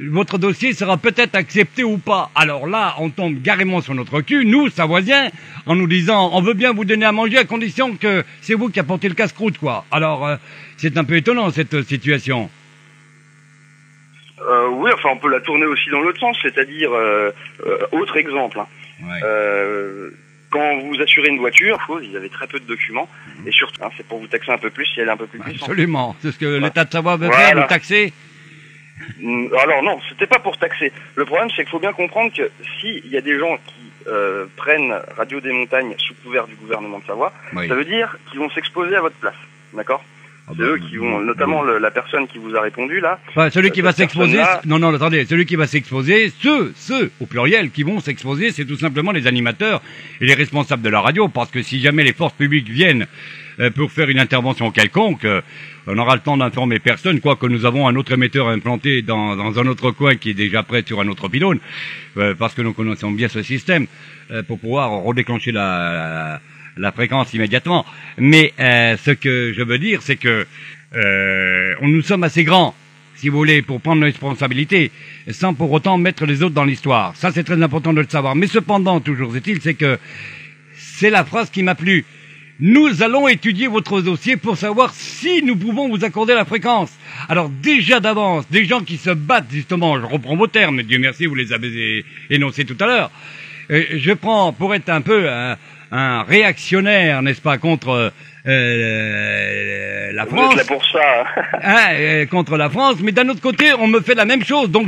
votre dossier sera peut-être accepté ou pas. Alors là, on tombe carrément sur notre cul, nous, Savoisiens, en nous disant, on veut bien vous donner à manger à condition que c'est vous qui apportez le casse-croûte, quoi. Alors, c'est un peu étonnant, cette situation. Oui, enfin, on peut la tourner aussi dans l'autre sens, c'est-à-dire, autre exemple, hein. Ouais. Quand vous assurez une voiture, ils avaient très peu de documents, et surtout, hein, c'est pour vous taxer un peu plus si elle est un peu plus puissante. Absolument, c'est ce que l'État de Savoie veut faire, nous taxer. Alors non, c'était pas pour taxer. Le problème, c'est qu'il faut bien comprendre que s'il y a des gens qui prennent Radio des Montagnes sous couvert du gouvernement de Savoie, ça veut dire qu'ils vont s'exposer à votre place, d'accord? C'est eux qui vont, notamment la personne qui vous a répondu là. Enfin, celui qui va s'exposer, non, attendez, celui qui va s'exposer, ceux, au pluriel, qui vont s'exposer, c'est tout simplement les animateurs et les responsables de la radio, parce que si jamais les forces publiques viennent pour faire une intervention quelconque, on aura le temps d'informer personne, quoique nous avons un autre émetteur implanté dans un autre coin qui est déjà prêt sur un autre pylône, parce que nous connaissons bien ce système, pour pouvoir redéclencher la fréquence immédiatement. Mais ce que je veux dire, c'est que nous sommes assez grands, si vous voulez, pour prendre nos responsabilités, sans pour autant mettre les autres dans l'histoire. Ça, c'est très important de le savoir. Mais cependant, toujours est-il, c'est que c'est la phrase qui m'a plu. Nous allons étudier votre dossier pour savoir si nous pouvons vous accorder la fréquence. Alors déjà d'avance, des gens qui se battent justement, je reprends vos termes, Dieu merci, vous les avez énoncés tout à l'heure, je prends pour être un peu un réactionnaire, n'est-ce pas, contre la France. Vous êtes là pour ça. Contre la France, mais d'un autre côté, on me fait la même chose, donc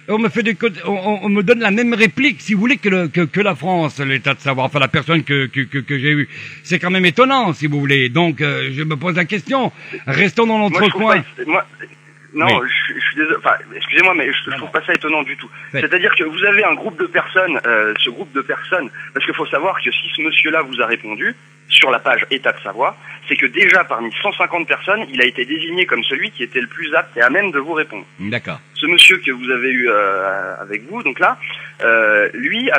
on me donne la même réplique, si vous voulez, que la France, l'État de Savoie, enfin la personne que j'ai eue. C'est quand même étonnant, si vous voulez. Donc, je me pose la question. Restons dans notre coin. Non, oui. je suis désolé. Enfin, excusez-moi, mais je trouve pas ça étonnant du tout. C'est-à-dire que vous avez un groupe de personnes, ce groupe de personnes, parce qu'il faut savoir que si ce monsieur-là vous a répondu sur la page État de Savoie, c'est que déjà parmi 150 personnes, il a été désigné comme celui qui était le plus apte et à même de vous répondre. D'accord. Ce monsieur que vous avez eu avec vous, donc là, lui,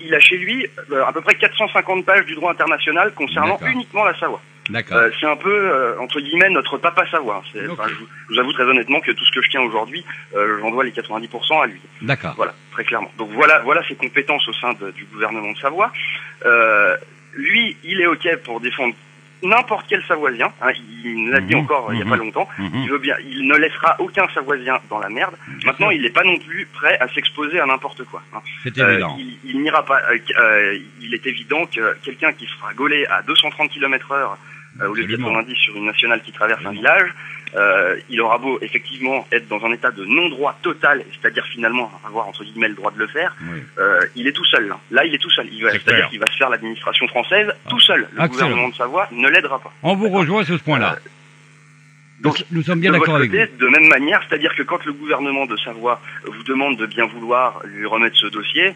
il a chez lui à peu près 450 pages du droit international concernant uniquement la Savoie. C'est un peu, entre guillemets, notre papa Savoie. Je vous avoue très honnêtement que tout ce que je tiens aujourd'hui, j'en dois les 90% à lui. D'accord. Voilà, très clairement. Donc voilà ses compétences au sein du gouvernement de Savoie. Lui, il est OK pour défendre n'importe quel Savoisien, hein, il l'a dit encore il y a pas longtemps, il veut bien, il ne laissera aucun Savoisien dans la merde. Maintenant, il n'est pas non plus prêt à s'exposer à n'importe quoi. Hein. C'est évident. Il n'ira pas. Il est évident que quelqu'un qui se fera gauler à 230 km/h au lieu de 90 sur une nationale qui traverse un village, il aura beau effectivement être dans un état de non-droit total, c'est-à-dire finalement avoir entre guillemets le droit de le faire, il est tout seul. Là, il est tout seul. C'est-à-dire qu'il va se faire l'administration française tout seul. Le gouvernement de Savoie ne l'aidera pas. On vous rejoint sur ce point-là. Donc, nous sommes bien d'accord avec vous. De même manière, c'est-à-dire que quand le gouvernement de Savoie vous demande de bien vouloir lui remettre ce dossier,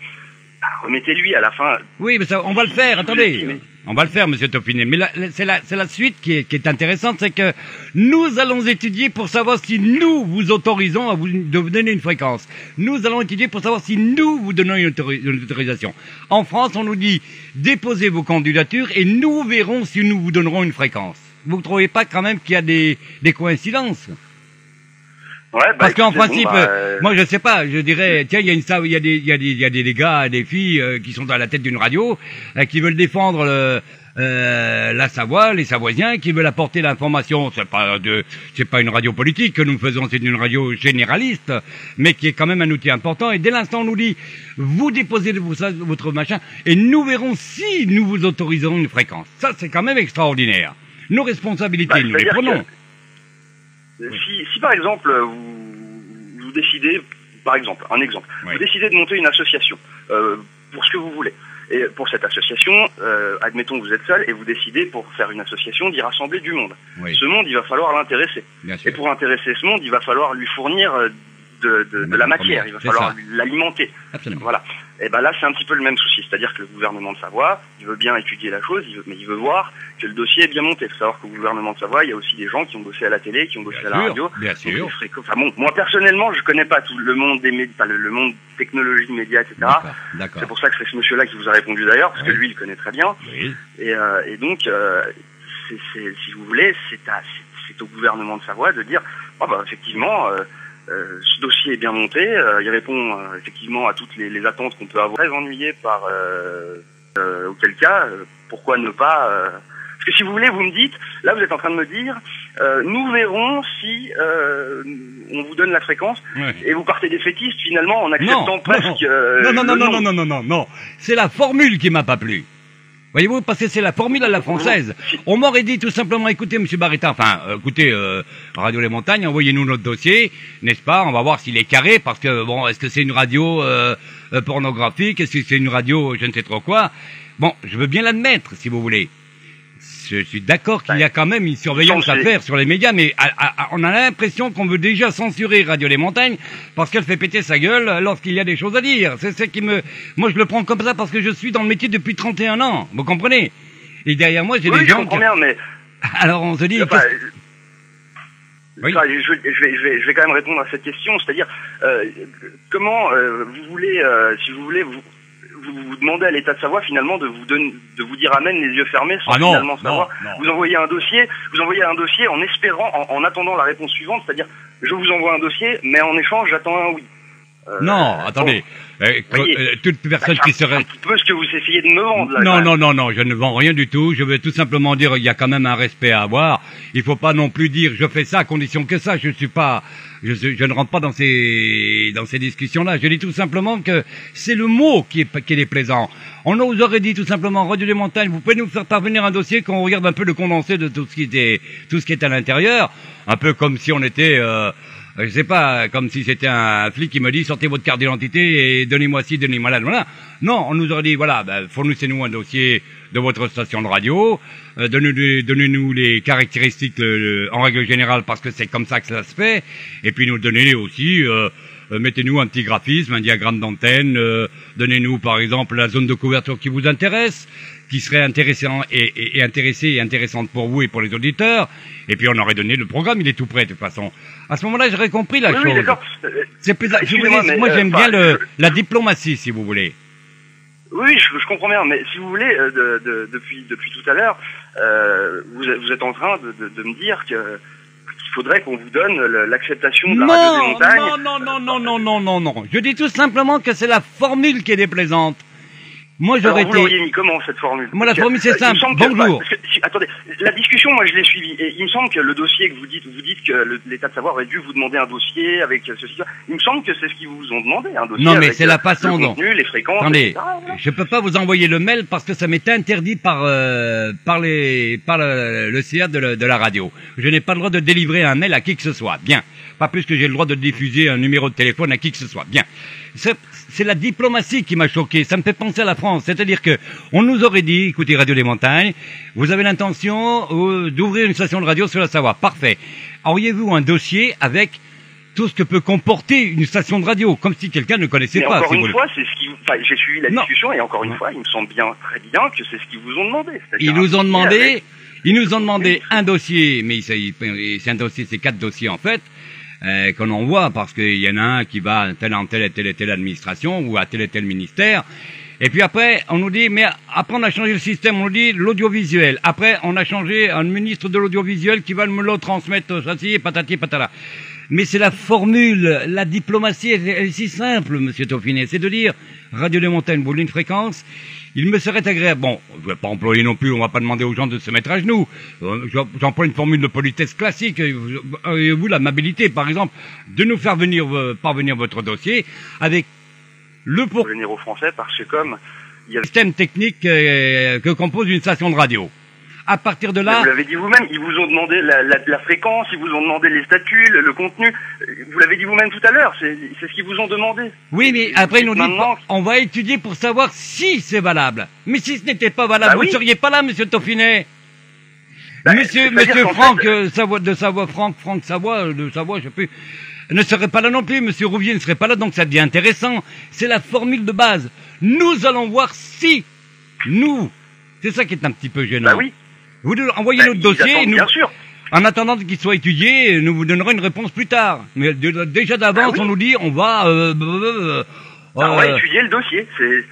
remettez-lui à la fin. Oui, mais ça, on va le faire, attendez. On va le faire, monsieur Taufinet. Mais c'est la suite qui est intéressante, c'est que nous allons étudier pour savoir si nous vous autorisons à vous donner une fréquence. Nous allons étudier pour savoir si nous vous donnons une autorisation. En France, on nous dit, déposez vos candidatures et nous verrons si nous vous donnerons une fréquence. Vous ne trouvez pas quand même qu'il y a des coïncidences? Ouais, parce qu'en principe, moi je sais pas, je dirais, tiens, il y a des gars, des filles qui sont à la tête d'une radio, qui veulent défendre la Savoie, les Savoisiens, qui veulent apporter l'information. C'est pas une radio politique que nous faisons, c'est une radio généraliste, mais qui est quand même un outil important. Et dès l'instant, on nous dit, vous déposez votre machin, et nous verrons si nous vous autorisons une fréquence. Ça, c'est quand même extraordinaire. Nos responsabilités, nous les prenons. Si par exemple vous décidez, par exemple, un exemple, oui. Vous décidez de monter une association pour ce que vous voulez. Et pour cette association, admettons que vous êtes seul et vous décidez pour faire une association d'y rassembler du monde. Oui. Ce monde, il va falloir l'intéresser. Et pour intéresser ce monde, il va falloir lui fournir de la matière, il va falloir l'alimenter. Voilà. Et ben là, c'est un petit peu le même souci, c'est-à-dire que le gouvernement de Savoie, il veut bien étudier la chose, mais il veut voir que le dossier est bien monté. Il faut savoir qu'au gouvernement de Savoie, il y a aussi des gens qui ont bossé à la télé, qui ont bossé à la radio. Bien sûr. Enfin bon, moi personnellement, je connais pas tout le monde des médias, le monde technologie, médias, etc. D'accord. C'est pour ça que c'est ce monsieur-là qui vous a répondu d'ailleurs, parce que lui, il connaît très bien. Oui. Et donc, si vous voulez, c'est au gouvernement de Savoie de dire, effectivement. Ce dossier est bien monté, il répond effectivement à toutes les attentes qu'on peut avoir. Très ennuyé par auquel cas, pourquoi ne pas parce que si vous voulez, vous me dites, là vous êtes en train de me dire, nous verrons si on vous donne la fréquence, et vous partez des fétistes finalement en acceptant presque. Non, c'est la formule qui m'a pas plu. Voyez-vous, parce que c'est la formule à la française. On m'aurait dit tout simplement, écoutez, monsieur Barretta, écoutez, Radio Les Montagnes, envoyez-nous notre dossier, n'est-ce pas? On va voir s'il est carré, parce que, bon, est-ce que c'est une radio pornographique? Est-ce que c'est une radio je ne sais trop quoi? Bon, je veux bien l'admettre, si vous voulez. Je suis d'accord qu'il y a quand même une surveillance à faire sur les médias, mais on a l'impression qu'on veut déjà censurer Radio Les Montagnes parce qu'elle fait péter sa gueule lorsqu'il y a des choses à dire. C'est ce qui me... Moi, je le prends comme ça parce que je suis dans le métier depuis 31 ans. Vous comprenez? Et derrière moi, j'ai des gens... Oui, je comprends bien, mais... Alors, on se dit... Oui. Je vais quand même répondre à cette question, c'est-à-dire comment vous voulez, si vous voulez, vous demandez à l'État de Savoie finalement de vous dire amen les yeux fermés sans finalement savoir. Non. Vous envoyez un dossier en espérant, en attendant la réponse suivante, c'est-à-dire je vous envoie un dossier, mais en échange j'attends un oui. Non, attendez. Toute personne qui serait... un petit peu ce que vous essayez de me vendre là. Non, je ne vends rien du tout. Je vais tout simplement dire il y a quand même un respect à avoir. Il faut pas non plus dire je fais ça à condition que ça. Je ne rentre pas dans ces discussions-là. Je dis tout simplement que c'est le mot qui est déplaisant. On nous aurait dit tout simplement Radio des Montagnes, vous pouvez nous faire parvenir un dossier qu'on regarde un peu le condensé de tout ce qui est à l'intérieur, un peu comme si on était je sais pas, comme si c'était un flic qui me dit sortez votre carte d'identité et donnez-moi ci, donnez-moi là, voilà. Non, on nous aurait dit voilà, fournissez-nous un dossier de votre station de radio, donnez-nous les caractéristiques en règle générale parce que c'est comme ça que ça se fait, et puis nous donnez aussi mettez-nous un petit graphisme, un diagramme d'antenne, donnez-nous par exemple la zone de couverture qui vous intéresse, qui serait intéressant et intéressée et intéressante pour vous et pour les auditeurs, et puis on aurait donné le programme, il est tout prêt de toute façon. À ce moment-là, j'aurais compris la chose. Oui, d'accord. C'est plus, moi j'aime bien la diplomatie, si vous voulez. Oui, je comprends bien, mais si vous voulez, depuis tout à l'heure, vous êtes en train de me dire qu'il faudrait qu'on vous donne l'acceptation de la Radio des Montagnes. Non. Je dis tout simplement que c'est la formule qui est déplaisante. Moi, j'aurais été... Vous l'auriez mis comment, cette formule? Moi, la formule, c'est simple. Bonjour. Attendez, la discussion, moi, je l'ai suivie. Et il me semble que le dossier que vous dites que l'État de Savoie aurait dû vous demander un dossier avec ceci, il me semble que c'est ce qu'ils vous ont demandé, un dossier. Non, mais c'est la façon dont... les fréquences, attendez, etc. Je peux pas vous envoyer le mail parce que ça m'est interdit par le CA de la radio. Je n'ai pas le droit de délivrer un mail à qui que ce soit. Bien. Pas plus que j'ai le droit de diffuser un numéro de téléphone à qui que ce soit. Bien. C'est la diplomatie qui m'a choqué. Ça me fait penser à la France. C'est-à-dire que on nous aurait dit, écoutez, Radio des Montagnes, vous avez l'intention d'ouvrir une station de radio sur la Savoie. Parfait. Auriez-vous un dossier avec tout ce que peut comporter une station de radio, comme si quelqu'un ne connaissait mais pas. Encore Si une fois, c'est ce qui. Enfin, j'ai suivi la discussion et encore une fois, il me semble bien, très bien, que c'est ce qu'ils vous ont demandé. Ils nous ont demandé un dossier, mais c'est un dossier, c'est 4 dossiers en fait. Qu'on envoie parce qu'il y en a un qui va à telle et telle administration ou à tel et tel ministère. Et puis après, on nous dit, mais après on a changé le système, on nous dit l'audiovisuel. Après, on a changé un ministre de l'audiovisuel qui va me le transmettre, ceci, patati, patala. Mais c'est la formule, la diplomatie, elle est si simple, monsieur Taufinet. C'est de dire, Radio des Montagnes, vous voulez une fréquence? Il me serait agréable. Bon, je vais pas employer non plus, on va pas demander aux gens de se mettre à genoux. J'emploie une formule de politesse classique. Vous, l'amabilité, par exemple, de nous faire parvenir votre dossier avec le pour venir aux Français parce que comme il y a système technique que compose une station de radio. À partir de là... Vous l'avez dit vous-même, ils vous ont demandé la fréquence, ils vous ont demandé les statuts, le contenu. Vous l'avez dit vous-même tout à l'heure, c'est ce qu'ils vous ont demandé. Oui, mais après ils nous disent, on va étudier pour savoir si c'est valable. Mais si ce n'était pas valable, vous ne seriez pas là, monsieur Taufinet. Monsieur Franck, Franck Savoie, je sais plus, ne serait pas là non plus, monsieur Rouvier ne serait pas là, donc ça devient intéressant. C'est la formule de base. Nous allons voir si, c'est ça qui est un petit peu gênant. Bah oui. Vous envoyez notre dossier, et nous, bien sûr. En attendant qu'il soit étudié, nous vous donnerons une réponse plus tard. Mais déjà d'avance, on nous dit, on va... on va étudier le dossier.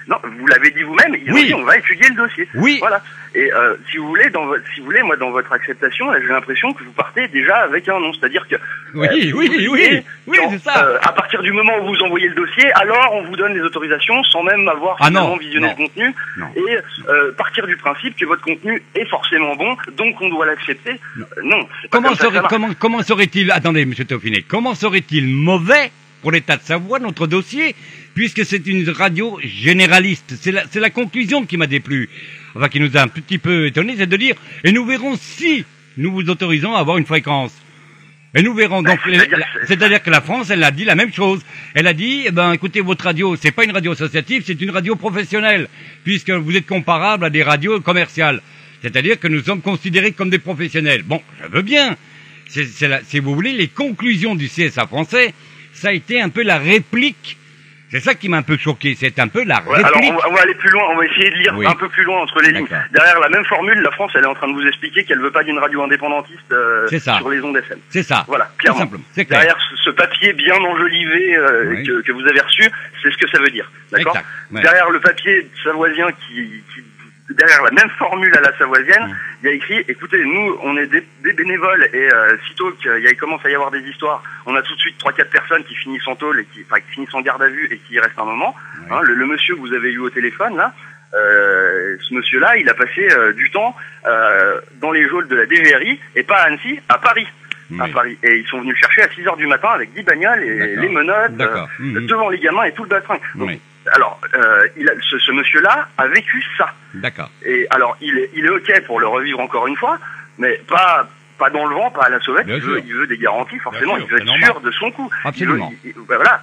Non, vous l'avez dit vous-même, ils ont dit on va étudier le dossier. Oui. Voilà. Et si vous voulez, moi, dans votre acceptation, là, j'ai l'impression que vous partez déjà avec un nom, c'est-à-dire que oui, c'est ça. À partir du moment où vous envoyez le dossier, alors on vous donne les autorisations sans même avoir finalement visionné le contenu et partir du principe que votre contenu est forcément bon, donc on doit l'accepter. Non. Comment serait-il, attendez, monsieur Taufinet, comment serait-il mauvais pour l'État de Savoie notre dossier, puisque c'est une radio généraliste? C'est la conclusion qui m'a déplu. Enfin, qui nous a un petit peu étonné, c'est de dire, et nous verrons si nous vous autorisons à avoir une fréquence. Et nous verrons. Donc, c'est-à-dire que la France, elle a dit la même chose. Elle a dit, écoutez, votre radio, c'est pas une radio associative, c'est une radio professionnelle, puisque vous êtes comparable à des radios commerciales. C'est-à-dire que nous sommes considérés comme des professionnels. Bon, je veux bien. Si vous voulez, les conclusions du CSA français, ça a été un peu la réplique. C'est ça qui m'a un peu choqué, c'est un peu la réplique. Alors on va aller plus loin, on va essayer de lire un peu plus loin entre les lignes. Derrière la même formule, la France, elle est en train de vous expliquer qu'elle veut pas d'une radio indépendantiste sur les ondes FM. C'est ça. Voilà, clairement. Tout simplement. C'est clair. Derrière ce papier bien enjolivé que vous avez reçu, c'est ce que ça veut dire. D'accord. Derrière le papier savoisien derrière la même formule à la savoisienne, il y a écrit, écoutez, nous, on est des bénévoles et sitôt qu'il commence à y avoir des histoires, on a tout de suite 3-4 personnes qui finissent en tôle et qui finissent en garde à vue et qui y restent un moment. Hein, le monsieur que vous avez eu au téléphone, là, ce monsieur-là, il a passé du temps dans les geôles de la DGRI et pas à Annecy, à Paris. À Paris. Et ils sont venus le chercher à 6h du matin avec 10 bagnoles et les menottes devant les gamins et tout le bastringue. Alors, ce monsieur-là a vécu ça. D'accord. Et alors, il est ok pour le revivre encore une fois, mais pas dans le vent, pas à la sauvette. Il veut des garanties, forcément. Il veut être sûr de son coup. Absolument. Voilà.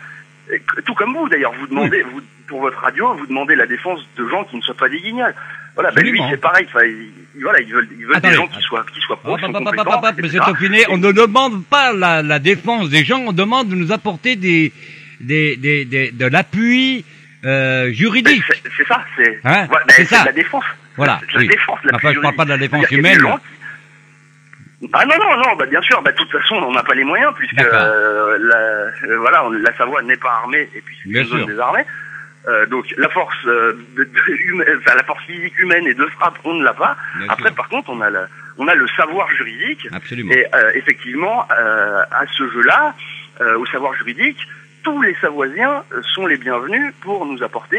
Et tout comme vous, d'ailleurs, vous demandez, pour votre radio, vous demandez la défense de gens qui ne soient pas des guignols. Voilà, lui, c'est pareil. Enfin, ils veulent des gens qui soient pros, qui sont compétents, Monsieur Taufinet, on ne demande pas la défense des gens, on demande de nous apporter de l'appui juridique. C'est ça, c'est ça. De la défense. Voilà. La défense, je parle pas de la défense humaine. Ah non, bien sûr, de toute façon, on n'a pas les moyens, puisque la Savoie n'est pas armée, et puis c'est une zone désarmée. Donc la force la force physique humaine et de frappe, on ne l'a pas. Après, par contre, on a le savoir juridique. Absolument. Et effectivement, à ce jeu-là, au savoir juridique, tous les Savoisiens sont les bienvenus pour nous apporter,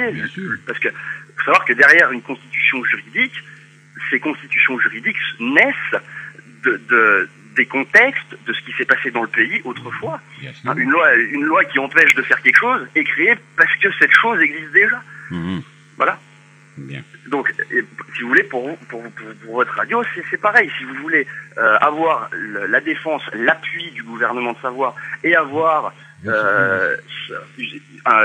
parce que faut savoir que derrière une constitution juridique, ces constitutions juridiques naissent des contextes de ce qui s'est passé dans le pays autrefois. Une loi qui empêche de faire quelque chose est créée parce que cette chose existe déjà. Voilà. Bien. Donc, si vous voulez, pour votre radio, c'est pareil. Si vous voulez avoir la défense, l'appui du gouvernement de Savoie et avoir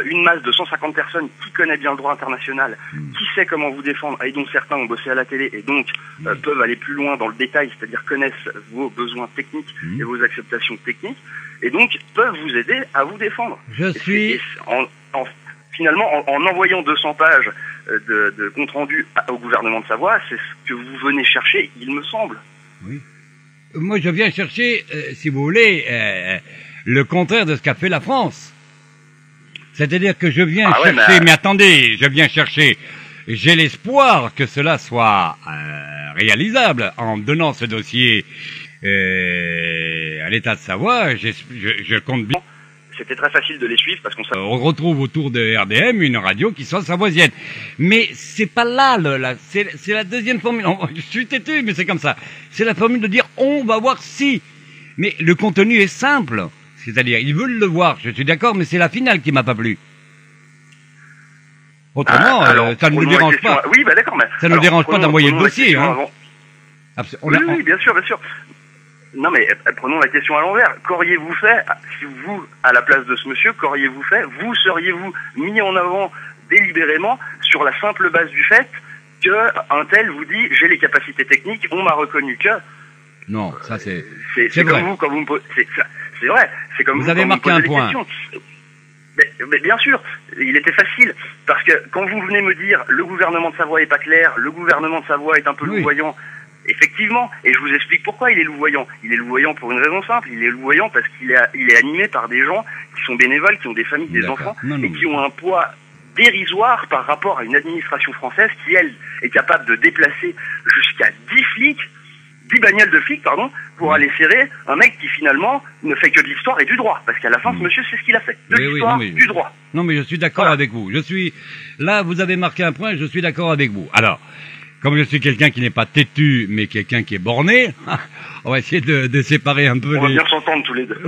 une masse de 150 personnes qui connaît bien le droit international, qui sait comment vous défendre, et dont certains ont bossé à la télé et donc peuvent aller plus loin dans le détail, c'est-à-dire connaissent vos besoins techniques et vos acceptations techniques, et donc peuvent vous aider à vous défendre. Finalement, en envoyant 200 pages de compte rendu au gouvernement de Savoie, c'est ce que vous venez chercher, il me semble. Oui. Moi, je viens chercher, si vous voulez, le contraire de ce qu'a fait la France. C'est-à-dire que je viens chercher, mais attendez, je viens chercher, j'ai l'espoir que cela soit réalisable en donnant ce dossier à l'État de Savoie. Je compte bien. C'était très facile de les suivre parce on retrouve autour de RDM une radio qui soit savoisienne. Mais c'est pas là, c'est la deuxième formule. Je suis têtu, mais c'est comme ça. C'est la formule de dire on va voir si. Mais le contenu est simple. C'est-à-dire, ils veulent le voir, je suis d'accord, mais c'est la finale qui m'a pas plu. Autrement, ça ne nous dérange pas. Oui, bah d'accord, mais ça ne nous dérange pas d'envoyer le dossier, hein. Oui, bien sûr, bien sûr. Non, mais prenons la question à l'envers. Qu'auriez-vous fait, si vous, à la place de ce monsieur, qu'auriez-vous fait? Vous seriez-vous mis en avant délibérément sur la simple base du fait que un tel vous dit j'ai les capacités techniques, on m'a reconnu que. Non, ça c'est. C'est comme vous quand vous me posez. C'est vrai. C'est comme vous avez marqué un point. Mais bien sûr, il était facile parce que quand vous venez me dire le gouvernement de Savoie est pas clair, le gouvernement de Savoie est un peu louvoyant. Effectivement, et je vous explique pourquoi il est louvoyant. Il est louvoyant pour une raison simple, il est louvoyant parce qu'il est animé par des gens qui sont bénévoles, qui ont des familles, des enfants, et qui ont un poids dérisoire par rapport à une administration française qui, elle, est capable de déplacer jusqu'à 10 bagnoles de flics, pour aller serrer un mec qui finalement ne fait que de l'histoire et du droit. Parce qu'à la fin, ce monsieur, c'est ce qu'il a fait. De l'histoire, du droit. Non, mais je suis d'accord avec vous. Là, vous avez marqué un point, je suis d'accord avec vous. Alors, comme je suis quelqu'un qui n'est pas têtu, mais quelqu'un qui est borné, on va essayer de séparer un peu On va bien s'entendre tous les deux.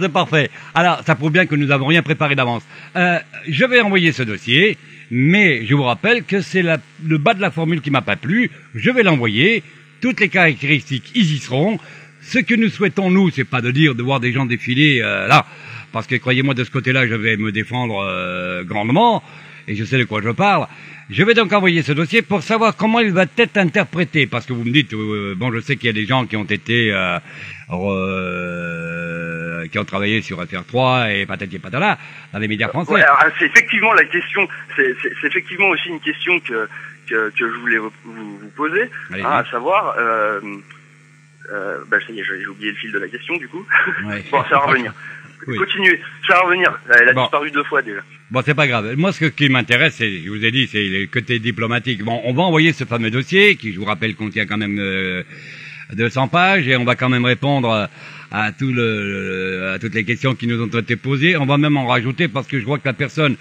C'est parfait. Alors, ça prouve bien que nous n'avons rien préparé d'avance. Je vais envoyer ce dossier, mais je vous rappelle que c'est le bas de la formule qui m'a pas plu. Je vais l'envoyer. Toutes les caractéristiques, ils y seront. Ce que nous souhaitons, nous, c'est pas de voir des gens défiler là. Parce que, croyez-moi, de ce côté-là, je vais me défendre grandement. Et je sais de quoi je parle. Je vais donc envoyer ce dossier pour savoir comment il va être interprété, parce que vous me dites, je sais qu'il y a des gens qui ont été, qui ont travaillé sur FR3 et patati et patala dans les médias français. Ouais, c'est effectivement la question, c'est effectivement aussi une question que je voulais vous poser, à savoir, ça y est, j'ai oublié le fil de la question du coup. Ouais. Bon, ça va revenir. Oui. Continuez, ça va revenir. Elle a disparu 2 fois déjà. Bon, c'est pas grave. Moi, ce qui m'intéresse, je vous ai dit, c'est le côté diplomatique. Bon, on va envoyer ce fameux dossier, qui, je vous rappelle, contient quand même 200 pages, et on va quand même répondre à toutes les questions qui nous ont été posées. On va même en rajouter, parce que je vois que la personne,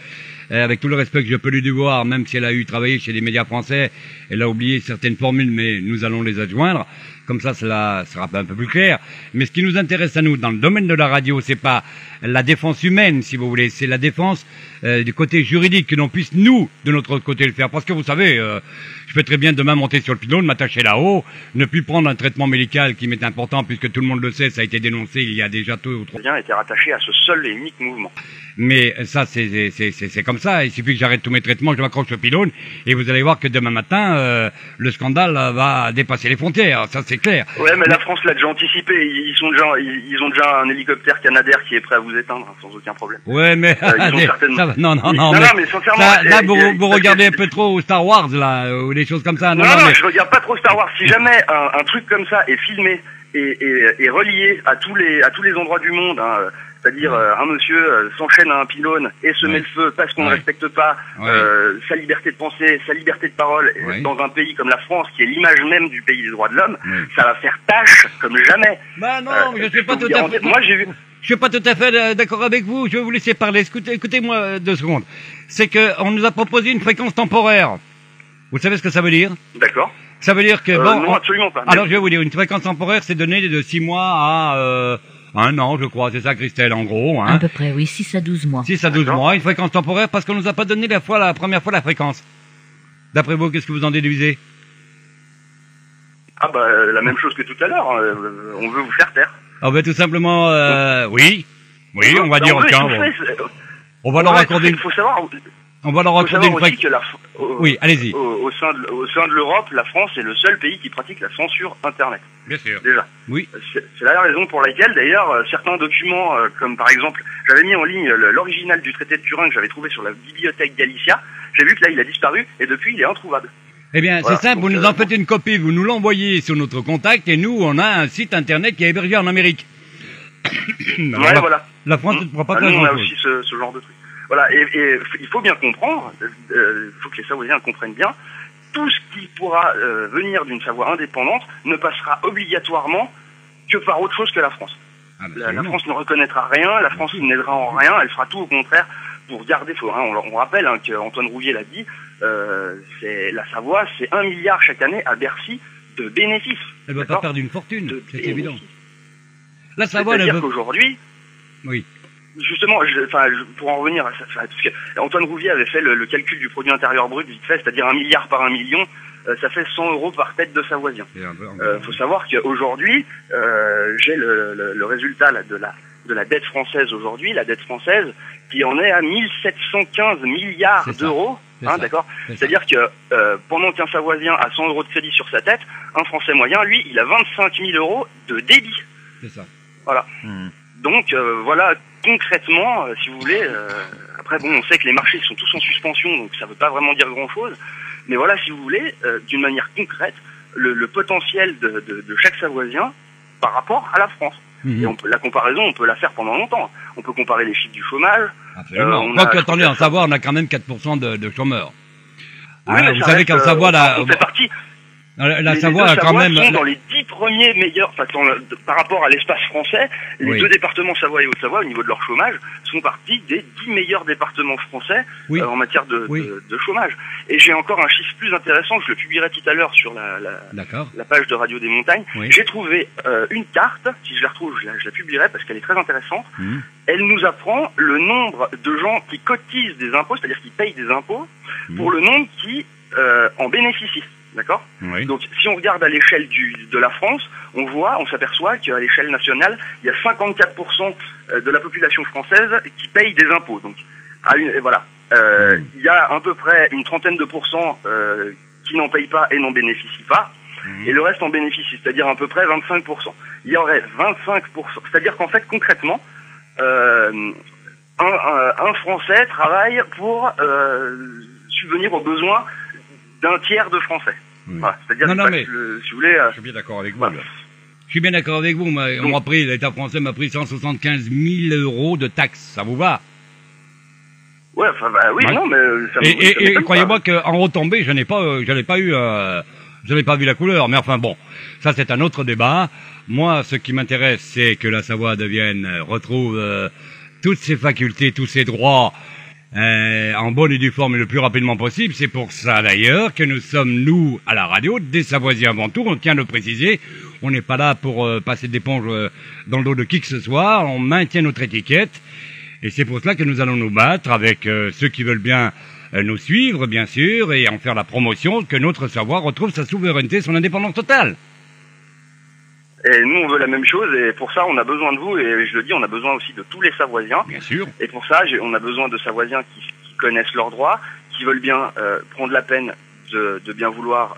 avec tout le respect que je peux lui devoir, même si elle a travaillé chez les médias français, elle a oublié certaines formules, mais nous allons les adjoindre. Comme ça, cela sera un peu plus clair. Mais ce qui nous intéresse à nous, dans le domaine de la radio, c'est pas la défense humaine, si vous voulez, c'est la défense du côté juridique, que l'on puisse, nous, de notre côté, le faire. Parce que vous savez, je peux très bien demain monter sur le pylône, m'attacher là-haut, ne plus prendre un traitement médical qui m'est important, puisque tout le monde le sait, ça a été dénoncé il y a déjà 2 ou 3 ans. Bien été rattaché à ce seul et unique mouvement. Mais ça, c'est comme ça. Il suffit que j'arrête tous mes traitements, je m'accroche au pylône, et vous allez voir que demain matin, le scandale va dépasser les frontières. Ça, c'est clair. Ouais, mais la France l'a déjà anticipé. Ils ont déjà un hélicoptère Canadair qui est prêt à vous éteindre, sans aucun problème. Ouais, mais certainement... non, mais sincèrement, là, vous regardez un peu trop Star Wars, là, ou des choses comme ça. Non, je regarde pas trop Star Wars. Si jamais un truc comme ça est filmé et relié à tous les endroits du monde, c'est-à-dire un monsieur s'enchaîne à un pylône et se met le feu parce qu'on ne respecte pas sa liberté de pensée, sa liberté de parole dans un pays comme la France, qui est l'image même du pays des droits de l'homme, ça va faire tâche comme jamais. Bah non, je suis pas tout à fait... Moi, j'ai vu... Je suis pas tout à fait d'accord avec vous. Je vais vous laisser parler. Écoutez-moi 2 secondes. C'est que on nous a proposé une fréquence temporaire. Vous savez ce que ça veut dire? D'accord. Ça veut dire que non, absolument pas. Alors je vais vous dire, une fréquence temporaire, c'est donné de 6 mois à 1 an, je crois. C'est ça, Christelle, en gros. Hein. À peu près, oui, 6 à 12 mois. 6 à 12 mois, une fréquence temporaire, parce qu'on nous a pas donné la première fois la fréquence. D'après vous, qu'est-ce que vous en déduisez? La même chose que tout à l'heure. On veut vous faire taire. Tout simplement, oui, on va dire aucun. On va leur accorder il faut savoir. On va leur Il faut raconter savoir aussi que oui, allez-y. au sein de l'Europe, la France est le seul pays qui pratique la censure Internet. Bien sûr. Déjà. Oui. C'est la raison pour laquelle, d'ailleurs, certains documents, comme par exemple, j'avais mis en ligne l'original du traité de Turin que j'avais trouvé sur la bibliothèque Galicia. J'ai vu que là, il a disparu et depuis, il est introuvable. Eh bien, Voilà, c'est simple, donc, vous nous en faites une copie, vous nous l'envoyez sur notre contact et nous, on a un site internet qui est hébergé en Amérique. Ouais, voilà. La France ne pourra pas nous, faire on a grand-chose. aussi ce genre de truc. Voilà, et il faut bien comprendre, il faut que les Savoisiens comprennent bien, tout ce qui pourra venir d'une Savoie indépendante ne passera obligatoirement que par autre chose que la France. Ah, La France ne reconnaîtra rien, la France n'aidera en rien, elle fera tout au contraire pour garder. On rappelle qu'Antoine Rouvier l'a dit, la Savoie, c'est 1 milliard chaque année à Bercy de bénéfices. Elle ne va pas perdre une fortune, c'est évident. La Savoie, c'est-à-dire qu'aujourd'hui, oui. justement, pour en revenir à ça, parce que Antoine Rouvier avait fait le calcul du produit intérieur brut vite fait, c'est-à-dire 1 milliard par 1 million, ça fait 100 € par tête de Savoisien. Faut savoir qu'aujourd'hui, j'ai le résultat là, de la dette française aujourd'hui, la dette française qui en est à 1715 milliards d'euros. D'accord. C'est-à-dire que pendant qu'un Savoisien a 100 € de crédit sur sa tête, un Français moyen, lui, il a 25 000 € de débit. C'est ça. Voilà. Donc voilà, concrètement, si vous voulez, après bon, on sait que les marchés sont tous en suspension, donc ça ne veut pas vraiment dire grand-chose, mais voilà, si vous voulez, d'une manière concrète, le potentiel de chaque Savoisien par rapport à la France. Et la comparaison, on peut la faire pendant longtemps. On peut comparer les chiffres du chômage. Absolument. Donc attendez, en Savoie, on a quand même 4% de chômeurs. Oui, vous savez qu'en Savoie, on fait partie. La Savoie a quand même... sont dans les 10 premiers meilleurs, par rapport à l'espace français, les deux départements Savoie et Haute-Savoie, au niveau de leur chômage, sont partis des 10 meilleurs départements français en matière de chômage. Et j'ai encore un chiffre plus intéressant, je le publierai tout à l'heure sur la page de Radio des Montagnes. J'ai trouvé une carte, si je la retrouve, je la publierai parce qu'elle est très intéressante. Elle nous apprend le nombre de gens qui cotisent des impôts, c'est-à-dire qui payent des impôts, pour le nombre qui en bénéficient. D'accord. Donc, si on regarde à l'échelle de la France, on s'aperçoit qu'à l'échelle nationale, il y a 54% de la population française qui paye des impôts. Donc, voilà, il y a à peu près une trentaine de pourcents qui n'en payent pas et n'en bénéficient pas, et le reste en bénéficie, c'est-à-dire à peu près 25%. Il y aurait 25%, c'est-à-dire qu'en fait, concrètement, un Français travaille pour subvenir aux besoins d'un tiers de Français. Voilà, c'est-à-dire si vous voulez... Je suis bien d'accord avec vous. Voilà. Je suis bien d'accord avec vous. L'État français m'a pris 175 000 € de taxes. Ça vous va? Ouais, oui, non, mais... Et croyez-moi qu'en retombée, je n'ai pas vu la couleur. Mais enfin bon, ça c'est un autre débat. Moi, ce qui m'intéresse, c'est que la Savoie retrouve toutes ses facultés, tous ses droits, en bonne et due forme et le plus rapidement possible. C'est pour ça d'ailleurs que nous sommes, nous, à la radio, des Savoisiens avant tout, on tient à le préciser. On n'est pas là pour passer d'éponge dans le dos de qui que ce soit, on maintient notre étiquette, et c'est pour cela que nous allons nous battre avec ceux qui veulent bien nous suivre, bien sûr, et en faire la promotion, que notre Savoie retrouve sa souveraineté, son indépendance totale. Et nous, on veut la même chose, et pour ça, on a besoin de vous, et je le dis, on a besoin aussi de tous les Savoisiens. Bien sûr. Et pour ça, on a besoin de Savoisiens qui connaissent leurs droits, qui veulent bien prendre la peine de bien vouloir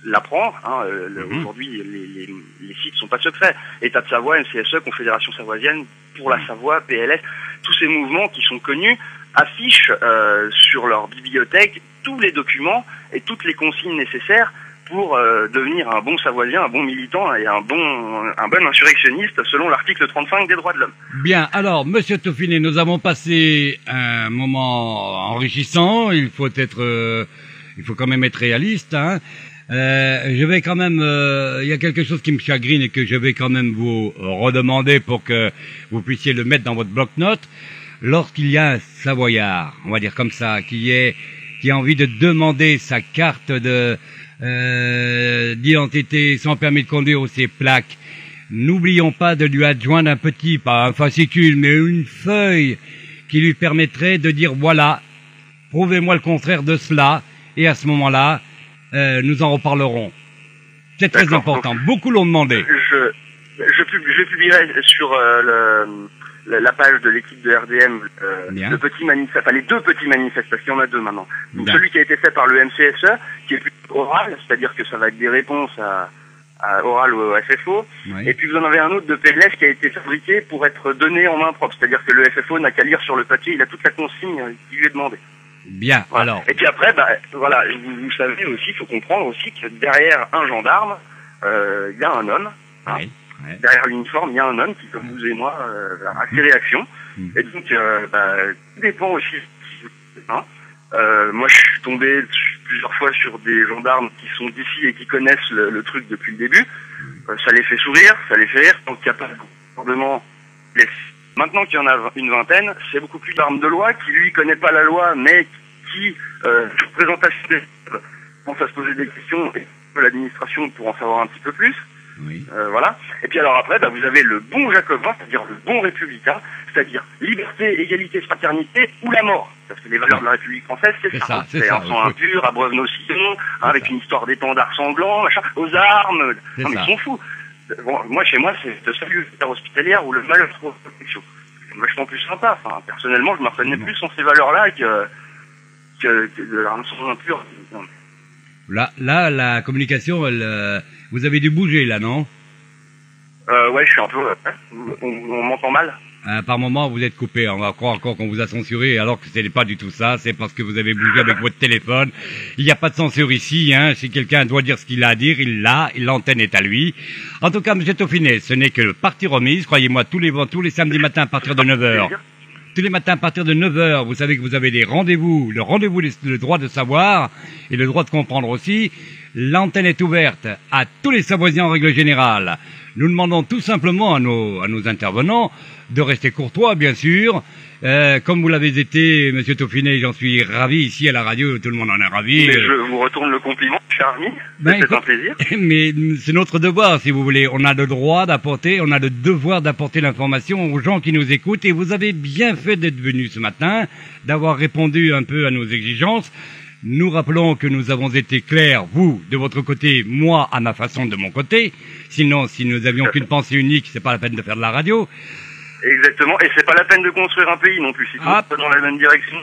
l'apprendre. Aujourd'hui, les sites sont pas secrets. État de Savoie, MCSE, Confédération Savoisienne, pour la Savoie, PLS, tous ces mouvements qui sont connus affichent sur leur bibliothèque tous les documents et toutes les consignes nécessaires pour devenir un bon Savoisien, un bon militant et un bon insurrectionniste selon l'article 35 des droits de l'homme. Bien, alors, Monsieur Tauffinet, nous avons passé un moment enrichissant. Il faut quand même être réaliste. Je vais quand même, il y a quelque chose qui me chagrine et que je vais quand même vous redemander pour que vous puissiez le mettre dans votre bloc-notes. Lorsqu'il y a un Savoyard, on va dire comme ça, qui a envie de demander sa carte d'identité sans permis de conduire ou ses plaques, n'oublions pas de lui adjoindre pas un fascicule, mais une feuille qui lui permettrait de dire voilà, prouvez-moi le contraire de cela, et à ce moment-là, nous en reparlerons. C'est très important. Beaucoup l'ont demandé. Je publierai sur la page de l'équipe de RDM, les deux petits manifestes, parce qu'il y en a deux maintenant. Donc celui qui a été fait par le MCSE, qui est plus oral, c'est-à-dire que ça va être des réponses à oral ou au FFO. Oui. Et puis vous en avez un autre de PLS qui a été fabriqué pour être donné en main propre, c'est-à-dire que le FFO n'a qu'à lire sur le papier, il a toute la consigne qui lui est demandée. Bien, voilà. Alors. Et puis après, voilà, vous savez aussi, il faut comprendre aussi que derrière un gendarme, il y a un homme. Oui. Ouais. Derrière l'uniforme, il y a un homme qui, comme vous et moi, a ses réactions. Et donc, tout dépend aussi. Hein. Moi, je suis tombé plusieurs fois sur des gendarmes qui sont d'ici et qui connaissent le truc depuis le début. Ça les fait sourire, ça les fait rire. Donc, il n'y a pas de gouvernement. Maintenant qu'il y en a une vingtaine, c'est beaucoup plus d'armes de loi qui, lui, connaît pas la loi, mais qui, sur présentation des commence à se poser des questions et l'administration pour en savoir un petit peu plus. Oui. Voilà. Et puis alors après, vous avez le bon jacobin, c'est-à-dire le bon républicain, c'est-à-dire liberté, égalité, fraternité ou la mort. Parce que les valeurs de la République française, c'est ça. C'est un sang impur, abreuve nos sillons, avec une histoire d'étendard sanglant, machin, aux armes. Non mais ils sont fous. Bon, moi, chez moi, c'est le salut hospitalière ou le malheur de protection. C'est vachement plus sympa. Enfin, personnellement, je me reconnais plus en ces valeurs-là que de l'arme sang impur. Là, la communication, vous avez dû bouger, là, non? Ouais, je suis un peu... on m'entend mal? Par moment, vous êtes coupé. On va croire encore qu'on vous a censuré, alors que ce n'est pas du tout ça. C'est parce que vous avez bougé avec votre téléphone. Il n'y a pas de censure ici. Hein. Si quelqu'un doit dire ce qu'il a à dire, il l'a. L'antenne est à lui. En tout cas, M. Toffinet, ce n'est que le parti remise. Croyez-moi, tous les samedis matins à partir de 9h. Tous les matins à partir de 9h, vous savez que vous avez des rendez-vous. Le rendez-vous, le droit de savoir et le droit de comprendre aussi. L'antenne est ouverte à tous les Savoisiens en règle générale. Nous demandons tout simplement à nos intervenants de rester courtois, bien sûr. Comme vous l'avez été, Monsieur Toffinet, j'en suis ravi ici à la radio, tout le monde en est ravi. Mais je vous retourne le compliment, cher ami. C'est un plaisir. Mais c'est notre devoir, si vous voulez. On a le droit d'apporter, on a le devoir d'apporter l'information aux gens qui nous écoutent. Et vous avez bien fait d'être venu ce matin, d'avoir répondu un peu à nos exigences. Nous rappelons que nous avons été clairs, vous, de votre côté, moi, à ma façon, de mon côté. Sinon, si nous avions qu'une pensée unique, c'est pas la peine de faire de la radio. Exactement, et c'est pas la peine de construire un pays non plus, si tout le monde va dans la même direction.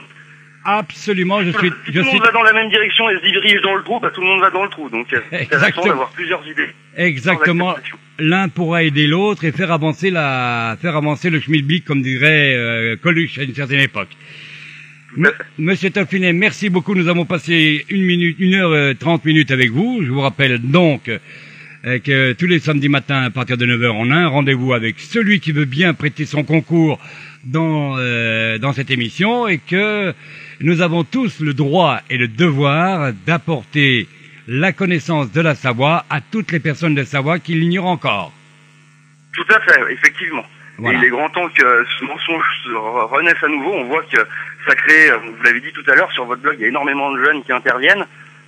Absolument, tout le monde va dans la même direction et se dirige dans le trou, tout le monde va dans le trou, donc c'est intéressant d'avoir plusieurs idées. Exactement, l'un pourra aider l'autre et faire avancer le schmilblick, comme dirait Coluche à une certaine époque. Monsieur Toffinet, merci beaucoup, nous avons passé 1h30 avec vous. Je vous rappelle donc que tous les samedis matins à partir de 9h, on a un rendez-vous avec celui qui veut bien prêter son concours dans cette émission et que nous avons tous le droit et le devoir d'apporter la connaissance de la Savoie à toutes les personnes de Savoie qui l'ignorent encore. Tout à fait, effectivement. Voilà. Et il est grand temps que ce mensonge renaisse à nouveau. On voit que ça crée, vous l'avez dit tout à l'heure, sur votre blog, il y a énormément de jeunes qui interviennent.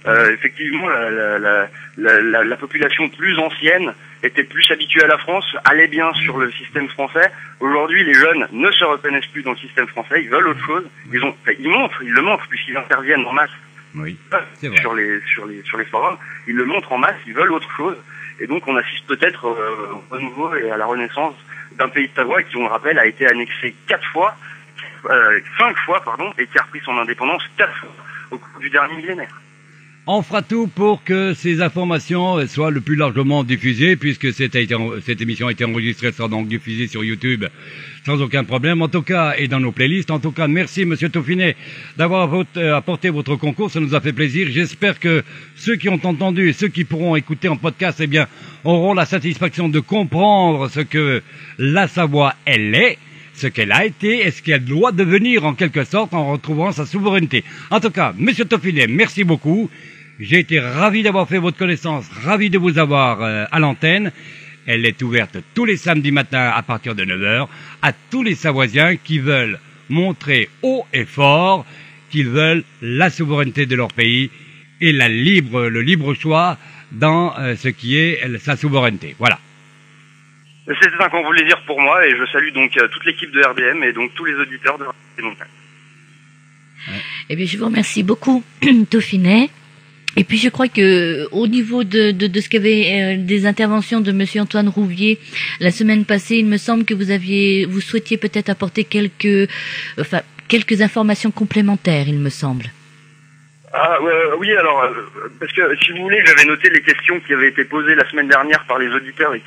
Effectivement, la population plus ancienne était plus habituée à la France, allait bien sur le système français. Aujourd'hui, les jeunes ne se reconnaissent plus dans le système français, ils veulent autre chose. Ils le montrent puisqu'ils interviennent en masse. Oui, sur les forums, ils le montrent en masse, ils veulent autre chose. Et donc, on assiste peut-être au renouveau et à la renaissance d'un pays de Savoie qui, on le rappelle, a été annexé 5 fois, et qui a repris son indépendance 4 fois au cours du dernier millénaire. On fera tout pour que ces informations soient le plus largement diffusées, puisque cette émission a été enregistrée, sera donc diffusée sur YouTube sans aucun problème, en tout cas, et dans nos playlists. En tout cas, merci Monsieur Toffinet d'avoir apporté votre concours, ça nous a fait plaisir. J'espère que ceux qui ont entendu et ceux qui pourront écouter en podcast, auront la satisfaction de comprendre ce que la Savoie, elle est, ce qu'elle a été et ce qu'elle doit devenir en quelque sorte en retrouvant sa souveraineté. En tout cas, Monsieur Toffinet, merci beaucoup. J'ai été ravi d'avoir fait votre connaissance, ravi de vous avoir à l'antenne. Elle est ouverte tous les samedis matins à partir de 9h à tous les Savoisiens qui veulent montrer haut et fort qu'ils veulent la souveraineté de leur pays et le libre choix dans ce qui est sa souveraineté. Voilà. C'était un grand plaisir pour moi et je salue donc toute l'équipe de RDM et donc tous les auditeurs de Radio Montagne. Eh bien, je vous remercie beaucoup, Toffinet. Et puis je crois que au niveau de ce qu'avait des interventions de Monsieur Antoine Rouvier la semaine passée, il me semble que vous souhaitiez peut-être apporter quelques informations complémentaires, il me semble. Ah oui, alors parce que si vous voulez, j'avais noté les questions qui avaient été posées la semaine dernière par les auditeurs et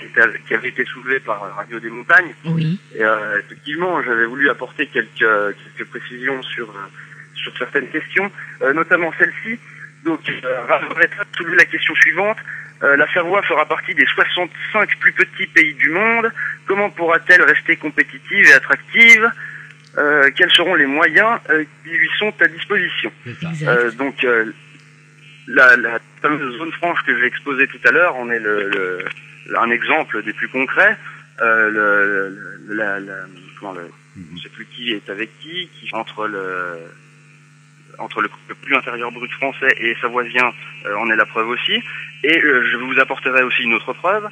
qui avaient été soulevées par Radio des Montagnes. Oui. Et effectivement, j'avais voulu apporter quelques précisions sur certaines questions, notamment celle-ci. Donc, soulever la question suivante. La Savoie fera partie des 65 plus petits pays du monde. Comment pourra-t-elle rester compétitive et attractive ? Quels seront les moyens qui lui sont à disposition. Donc la fameuse zone franche que j'ai exposée tout à l'heure, on est un exemple des plus concrets. Je ne sais plus qui est avec qui entre le plus intérieur brut français et savoisien en est la preuve aussi. Et je vous apporterai aussi une autre preuve.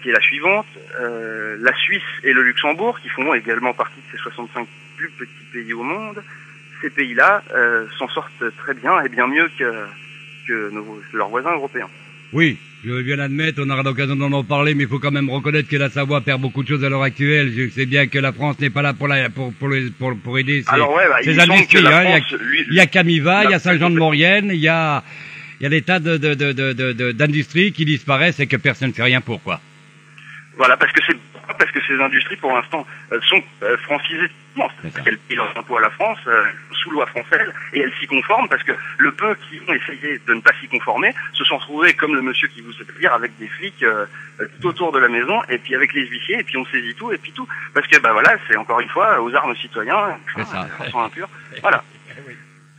Qui est la suivante, la Suisse et le Luxembourg, qui font également partie de ces 65 plus petits pays au monde, ces pays-là s'en sortent très bien et bien mieux que leurs voisins européens. Oui, je veux bien l'admettre, on aura l'occasion d'en parler, mais il faut quand même reconnaître que la Savoie perd beaucoup de choses à l'heure actuelle. Je sais bien que la France n'est pas là pour aider ces industries. Il y a Camiva, il y a Saint-Jean-de-Maurienne, il y a des tas d'industries qui disparaissent et que personne ne fait rien pour, quoi. Voilà, parce que ces industries, pour l'instant, sont francisées. Elles payent leurs impôts à la France, sous loi française, et elles s'y conforment, parce que le peu qui ont essayé de ne pas s'y conformer se sont retrouvés, comme le monsieur qui vous fait dire, avec des flics tout autour de la maison, et puis avec les huissiers, et puis on saisit tout, et puis tout. Parce que, voilà, c'est encore une fois, aux armes citoyens, façon impure. Voilà.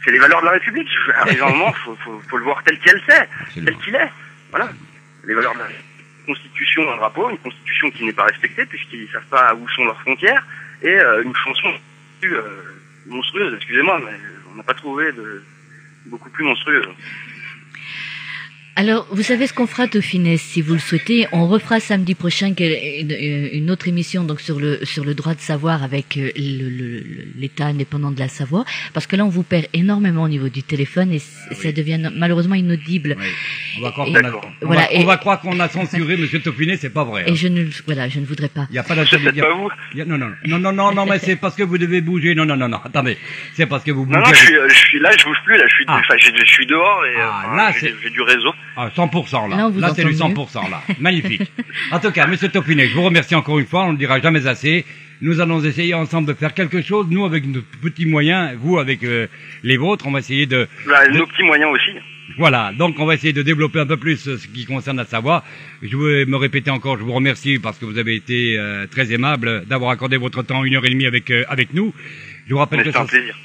C'est les valeurs de la République. À un moment, faut le voir tel qu'il est. Voilà. Les valeurs de la Constitution, un drapeau, une Constitution qui n'est pas respectée puisqu'ils ne savent pas où sont leurs frontières, et une chanson plus monstrueuse. Excusez-moi, mais on n'a pas trouvé de beaucoup plus monstrueuse. Alors, vous savez ce qu'on fera, Dauphinais, si vous le souhaitez, on refera samedi prochain une autre émission donc sur le droit de savoir avec l'État indépendant de la Savoie, parce que là on vous perd énormément au niveau du téléphone et ça devient malheureusement inaudible. Oui. On va croire qu'on a censuré Monsieur Dauphinais, c'est pas vrai. Et je ne voudrais pas. Il y a pas d'intermédiaire. C'est pas vous. Non, mais c'est parce que vous devez bouger. Non, attendez. C'est parce que vous bougez. Non, je suis là, je bouge plus là, je suis dehors et j'ai du réseau. Ah, 100% là. Là c'est du 100% là. Magnifique. En tout cas, Monsieur Dauphinais, je vous remercie encore une fois, on ne le dira jamais assez. Nous allons essayer ensemble de faire quelque chose, nous avec nos petits moyens, vous avec les vôtres, on va essayer nos petits moyens aussi. Voilà, donc on va essayer de développer un peu plus ce qui concerne la Savoie. Je vais me répéter encore, je vous remercie parce que vous avez été très aimable d'avoir accordé votre temps 1h30 avec nous. Je vous rappelle c'est un plaisir.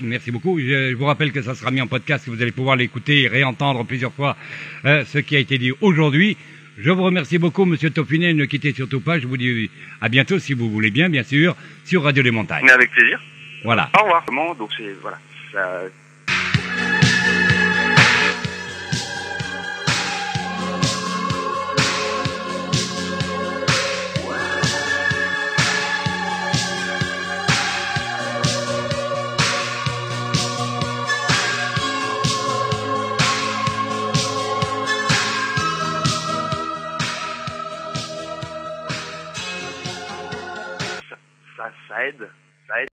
Merci beaucoup. Je vous rappelle que ça sera mis en podcast, que vous allez pouvoir l'écouter et réentendre plusieurs fois ce qui a été dit aujourd'hui. Je vous remercie beaucoup, Monsieur Dauphinais. Ne quittez surtout pas. Je vous dis à bientôt, si vous voulez bien sûr, sur Radio des Montagnes. Mais avec plaisir. Voilà. Au revoir. Donc c'est voilà. Ça aide.